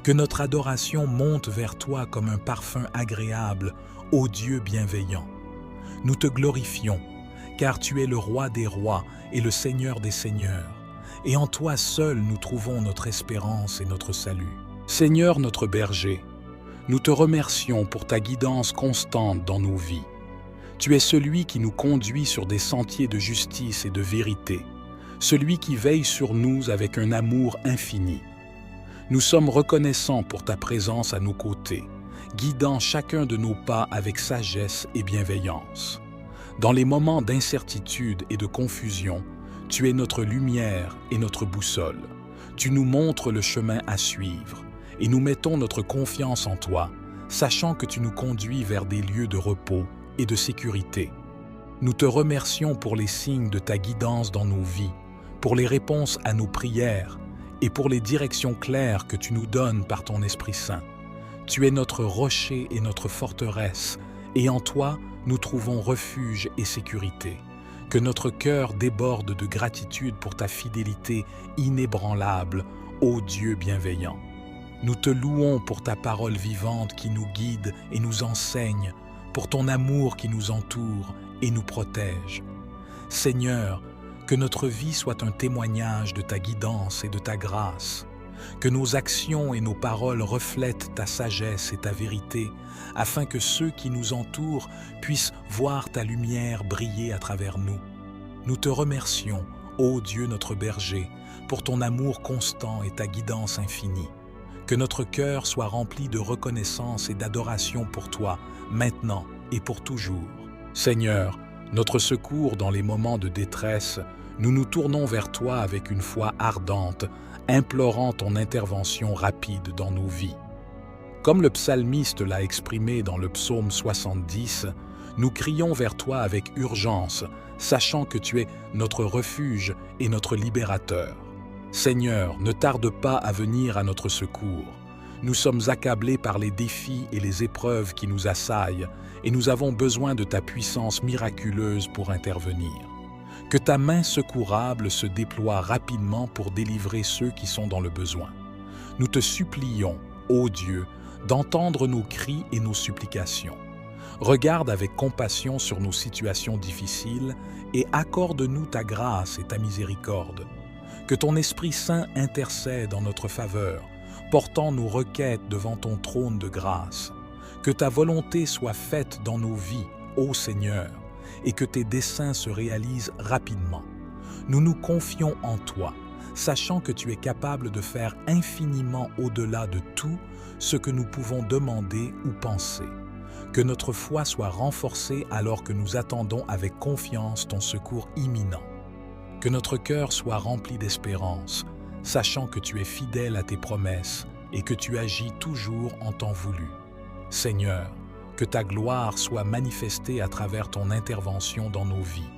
Que notre adoration monte vers toi comme un parfum agréable, ô Dieu bienveillant. Nous te glorifions, car tu es le roi des rois et le Seigneur des seigneurs, et en toi seul nous trouvons notre espérance et notre salut. Seigneur notre berger, nous te remercions pour ta guidance constante dans nos vies. Tu es celui qui nous conduit sur des sentiers de justice et de vérité, celui qui veille sur nous avec un amour infini. Nous sommes reconnaissants pour ta présence à nos côtés, guidant chacun de nos pas avec sagesse et bienveillance. Dans les moments d'incertitude et de confusion, tu es notre lumière et notre boussole. Tu nous montres le chemin à suivre et nous mettons notre confiance en toi, sachant que tu nous conduis vers des lieux de repos et de sécurité. Nous te remercions pour les signes de ta guidance dans nos vies, pour les réponses à nos prières et pour les directions claires que tu nous donnes par ton Esprit Saint. Tu es notre rocher et notre forteresse, et en toi, nous trouvons refuge et sécurité. Que notre cœur déborde de gratitude pour ta fidélité inébranlable, ô Dieu bienveillant. Nous te louons pour ta parole vivante qui nous guide et nous enseigne, pour ton amour qui nous entoure et nous protège. Seigneur, que notre vie soit un témoignage de ta guidance et de ta grâce. Que nos actions et nos paroles reflètent ta sagesse et ta vérité, afin que ceux qui nous entourent puissent voir ta lumière briller à travers nous. Nous te remercions, ô Dieu notre berger, pour ton amour constant et ta guidance infinie. Que notre cœur soit rempli de reconnaissance et d'adoration pour toi, maintenant et pour toujours. Seigneur, notre secours dans les moments de détresse, nous nous tournons vers toi avec une foi ardente, implorant ton intervention rapide dans nos vies. Comme le psalmiste l'a exprimé dans le psaume 70, nous crions vers toi avec urgence, sachant que tu es notre refuge et notre libérateur. Seigneur, ne tarde pas à venir à notre secours. Nous sommes accablés par les défis et les épreuves qui nous assaillent, et nous avons besoin de ta puissance miraculeuse pour intervenir. Que ta main secourable se déploie rapidement pour délivrer ceux qui sont dans le besoin. Nous te supplions, ô Dieu, d'entendre nos cris et nos supplications. Regarde avec compassion sur nos situations difficiles et accorde-nous ta grâce et ta miséricorde. Que ton Esprit Saint intercède en notre faveur, portant nos requêtes devant ton trône de grâce. Que ta volonté soit faite dans nos vies, ô Seigneur, et que tes desseins se réalisent rapidement. Nous nous confions en toi, sachant que tu es capable de faire infiniment au-delà de tout ce que nous pouvons demander ou penser. Que notre foi soit renforcée alors que nous attendons avec confiance ton secours imminent. Que notre cœur soit rempli d'espérance, sachant que tu es fidèle à tes promesses et que tu agis toujours en temps voulu. Seigneur, que ta gloire soit manifestée à travers ton intervention dans nos vies.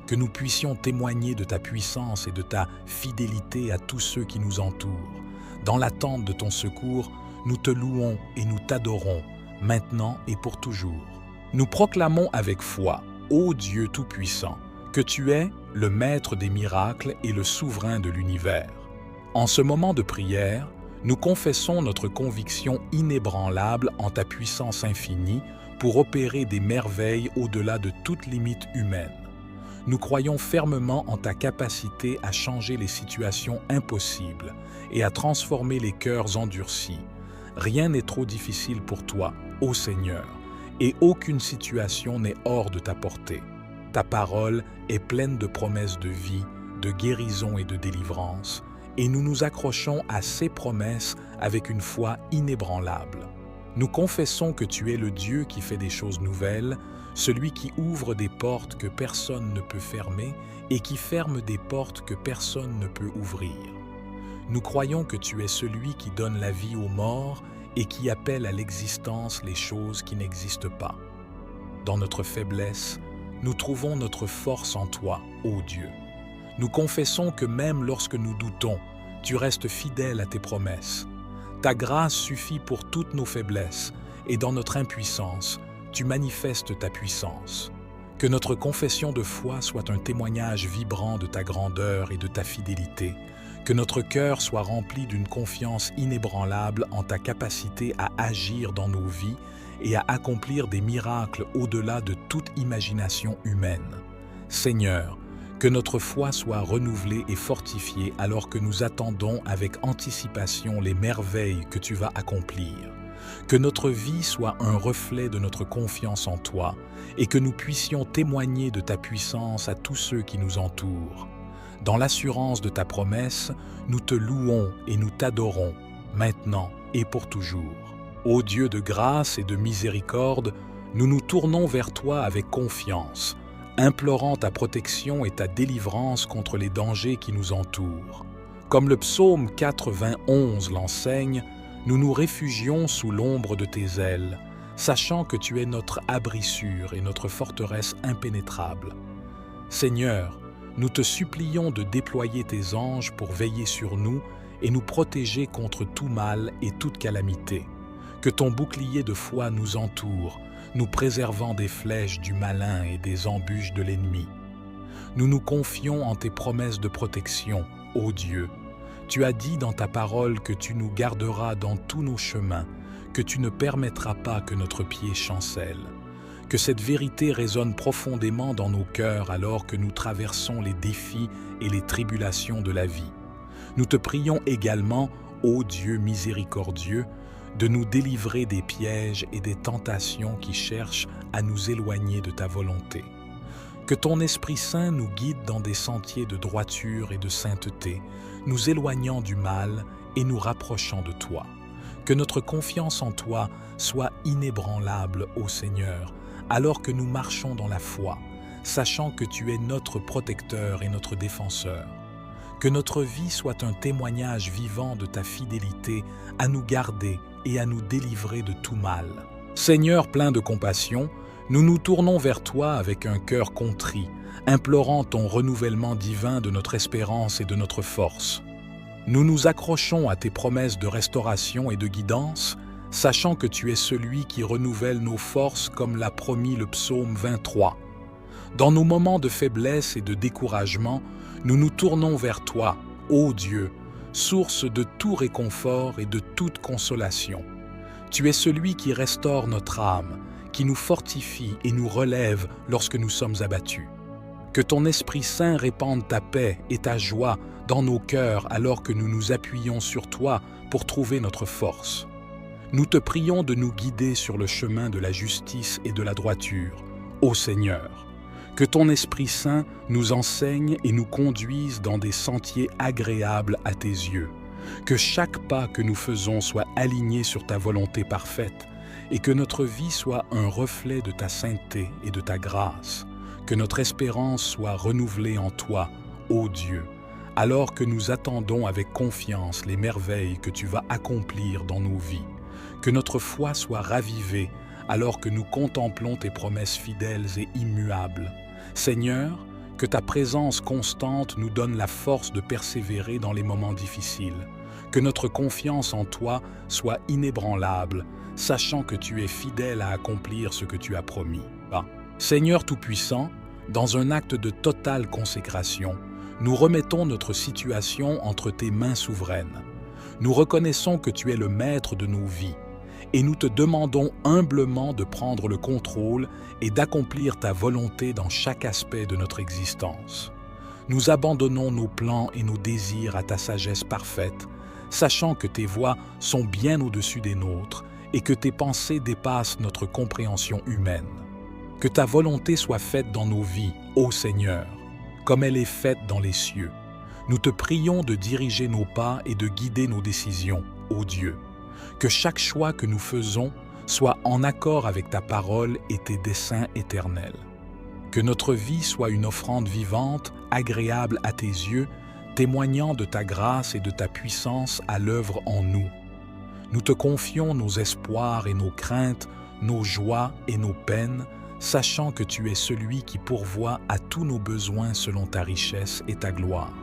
Que nous puissions témoigner de ta puissance et de ta fidélité à tous ceux qui nous entourent. Dans l'attente de ton secours, nous te louons et nous t'adorons, maintenant et pour toujours. Nous proclamons avec foi, ô Dieu Tout-Puissant, que tu es le Maître des miracles et le Souverain de l'univers. En ce moment de prière, nous confessons notre conviction inébranlable en ta puissance infinie pour opérer des merveilles au-delà de toute limite humaine. Nous croyons fermement en ta capacité à changer les situations impossibles et à transformer les cœurs endurcis. Rien n'est trop difficile pour toi, ô Seigneur, et aucune situation n'est hors de ta portée. Ta parole est pleine de promesses de vie, de guérison et de délivrance, et nous nous accrochons à ces promesses avec une foi inébranlable. Nous confessons que tu es le Dieu qui fait des choses nouvelles, celui qui ouvre des portes que personne ne peut fermer et qui ferme des portes que personne ne peut ouvrir. Nous croyons que tu es celui qui donne la vie aux morts et qui appelle à l'existence les choses qui n'existent pas. Dans notre faiblesse, nous trouvons notre force en toi, ô Dieu. Nous confessons que même lorsque nous doutons, tu restes fidèle à tes promesses. Ta grâce suffit pour toutes nos faiblesses, et dans notre impuissance, tu manifestes ta puissance. Que notre confession de foi soit un témoignage vibrant de ta grandeur et de ta fidélité. Que notre cœur soit rempli d'une confiance inébranlable en ta capacité à agir dans nos vies et à accomplir des miracles au-delà de toute imagination humaine. Seigneur, que notre foi soit renouvelée et fortifiée alors que nous attendons avec anticipation les merveilles que tu vas accomplir. Que notre vie soit un reflet de notre confiance en toi et que nous puissions témoigner de ta puissance à tous ceux qui nous entourent. Dans l'assurance de ta promesse, nous te louons et nous t'adorons, maintenant et pour toujours. Ô Dieu de grâce et de miséricorde, nous nous tournons vers toi avec confiance, implorant ta protection et ta délivrance contre les dangers qui nous entourent. Comme le psaume 91 l'enseigne, nous nous réfugions sous l'ombre de tes ailes, sachant que tu es notre abri sûr et notre forteresse impénétrable. Seigneur, nous te supplions de déployer tes anges pour veiller sur nous et nous protéger contre tout mal et toute calamité. Que ton bouclier de foi nous entoure, nous préservant des flèches du malin et des embûches de l'ennemi. Nous nous confions en tes promesses de protection, ô Dieu. Tu as dit dans ta parole que tu nous garderas dans tous nos chemins, que tu ne permettras pas que notre pied chancelle. Que cette vérité résonne profondément dans nos cœurs alors que nous traversons les défis et les tribulations de la vie. Nous te prions également, ô Dieu miséricordieux, de nous délivrer des pièges et des tentations qui cherchent à nous éloigner de ta volonté. Que ton Esprit Saint nous guide dans des sentiers de droiture et de sainteté, nous éloignant du mal et nous rapprochant de toi. Que notre confiance en toi soit inébranlable, ô Seigneur, alors que nous marchons dans la foi, sachant que tu es notre protecteur et notre défenseur. Que notre vie soit un témoignage vivant de ta fidélité à nous garder et à nous délivrer de tout mal. Seigneur plein de compassion, nous nous tournons vers toi avec un cœur contrit, implorant ton renouvellement divin de notre espérance et de notre force. Nous nous accrochons à tes promesses de restauration et de guidance, sachant que tu es celui qui renouvelle nos forces comme l'a promis le psaume 23. Dans nos moments de faiblesse et de découragement, nous nous tournons vers toi, ô Dieu, source de tout réconfort et de toute consolation. Tu es celui qui restaure notre âme, qui nous fortifie et nous relève lorsque nous sommes abattus. Que ton Esprit Saint répande ta paix et ta joie dans nos cœurs alors que nous nous appuyons sur toi pour trouver notre force. Nous te prions de nous guider sur le chemin de la justice et de la droiture, ô Seigneur. Que ton Esprit Saint nous enseigne et nous conduise dans des sentiers agréables à tes yeux. Que chaque pas que nous faisons soit aligné sur ta volonté parfaite et que notre vie soit un reflet de ta sainteté et de ta grâce. Que notre espérance soit renouvelée en toi, ô Dieu, alors que nous attendons avec confiance les merveilles que tu vas accomplir dans nos vies. Que notre foi soit ravivée alors que nous contemplons tes promesses fidèles et immuables. Seigneur, que ta présence constante nous donne la force de persévérer dans les moments difficiles. Que notre confiance en toi soit inébranlable, sachant que tu es fidèle à accomplir ce que tu as promis. Seigneur Tout-Puissant, dans un acte de totale consécration, nous remettons notre situation entre tes mains souveraines. Nous reconnaissons que tu es le maître de nos vies et nous te demandons humblement de prendre le contrôle et d'accomplir ta volonté dans chaque aspect de notre existence. Nous abandonnons nos plans et nos désirs à ta sagesse parfaite, sachant que tes voies sont bien au-dessus des nôtres et que tes pensées dépassent notre compréhension humaine. Que ta volonté soit faite dans nos vies, ô Seigneur, comme elle est faite dans les cieux. Nous te prions de diriger nos pas et de guider nos décisions, ô Dieu. Que chaque choix que nous faisons soit en accord avec ta parole et tes desseins éternels. Que notre vie soit une offrande vivante, agréable à tes yeux, témoignant de ta grâce et de ta puissance à l'œuvre en nous. Nous te confions nos espoirs et nos craintes, nos joies et nos peines, sachant que tu es celui qui pourvoit à tous nos besoins selon ta richesse et ta gloire.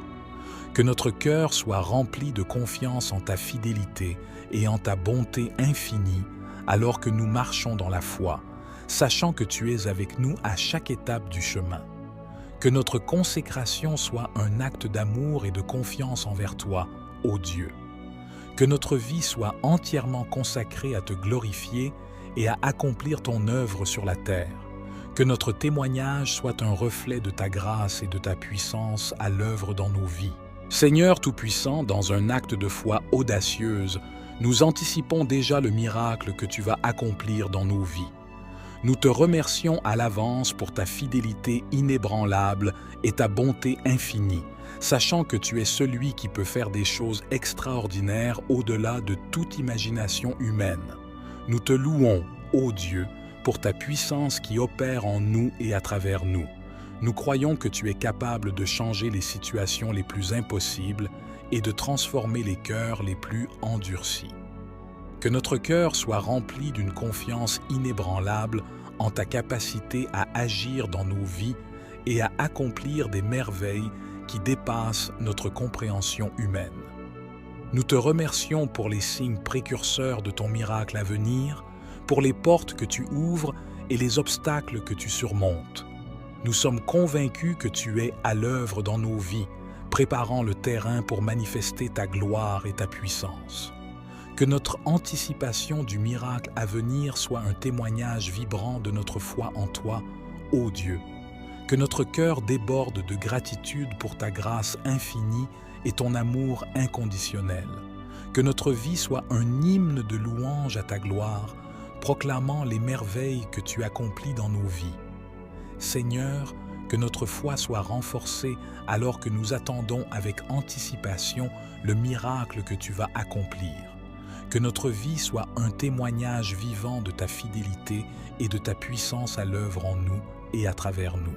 Que notre cœur soit rempli de confiance en ta fidélité et en ta bonté infinie, alors que nous marchons dans la foi, sachant que tu es avec nous à chaque étape du chemin. Que notre consécration soit un acte d'amour et de confiance envers toi, ô Dieu. Que notre vie soit entièrement consacrée à te glorifier et à accomplir ton œuvre sur la terre. Que notre témoignage soit un reflet de ta grâce et de ta puissance à l'œuvre dans nos vies. Seigneur Tout-Puissant, dans un acte de foi audacieuse, nous anticipons déjà le miracle que tu vas accomplir dans nos vies. Nous te remercions à l'avance pour ta fidélité inébranlable et ta bonté infinie, sachant que tu es celui qui peut faire des choses extraordinaires au-delà de toute imagination humaine. Nous te louons, ô Dieu, pour ta puissance qui opère en nous et à travers nous. Nous croyons que tu es capable de changer les situations les plus impossibles et de transformer les cœurs les plus endurcis. Que notre cœur soit rempli d'une confiance inébranlable en ta capacité à agir dans nos vies et à accomplir des merveilles qui dépassent notre compréhension humaine. Nous te remercions pour les signes précurseurs de ton miracle à venir, pour les portes que tu ouvres et les obstacles que tu surmontes. Nous sommes convaincus que tu es à l'œuvre dans nos vies, préparant le terrain pour manifester ta gloire et ta puissance. Que notre anticipation du miracle à venir soit un témoignage vibrant de notre foi en toi, ô Dieu. Que notre cœur déborde de gratitude pour ta grâce infinie et ton amour inconditionnel. Que notre vie soit un hymne de louange à ta gloire, proclamant les merveilles que tu accomplis dans nos vies. Seigneur, que notre foi soit renforcée alors que nous attendons avec anticipation le miracle que tu vas accomplir. Que notre vie soit un témoignage vivant de ta fidélité et de ta puissance à l'œuvre en nous et à travers nous.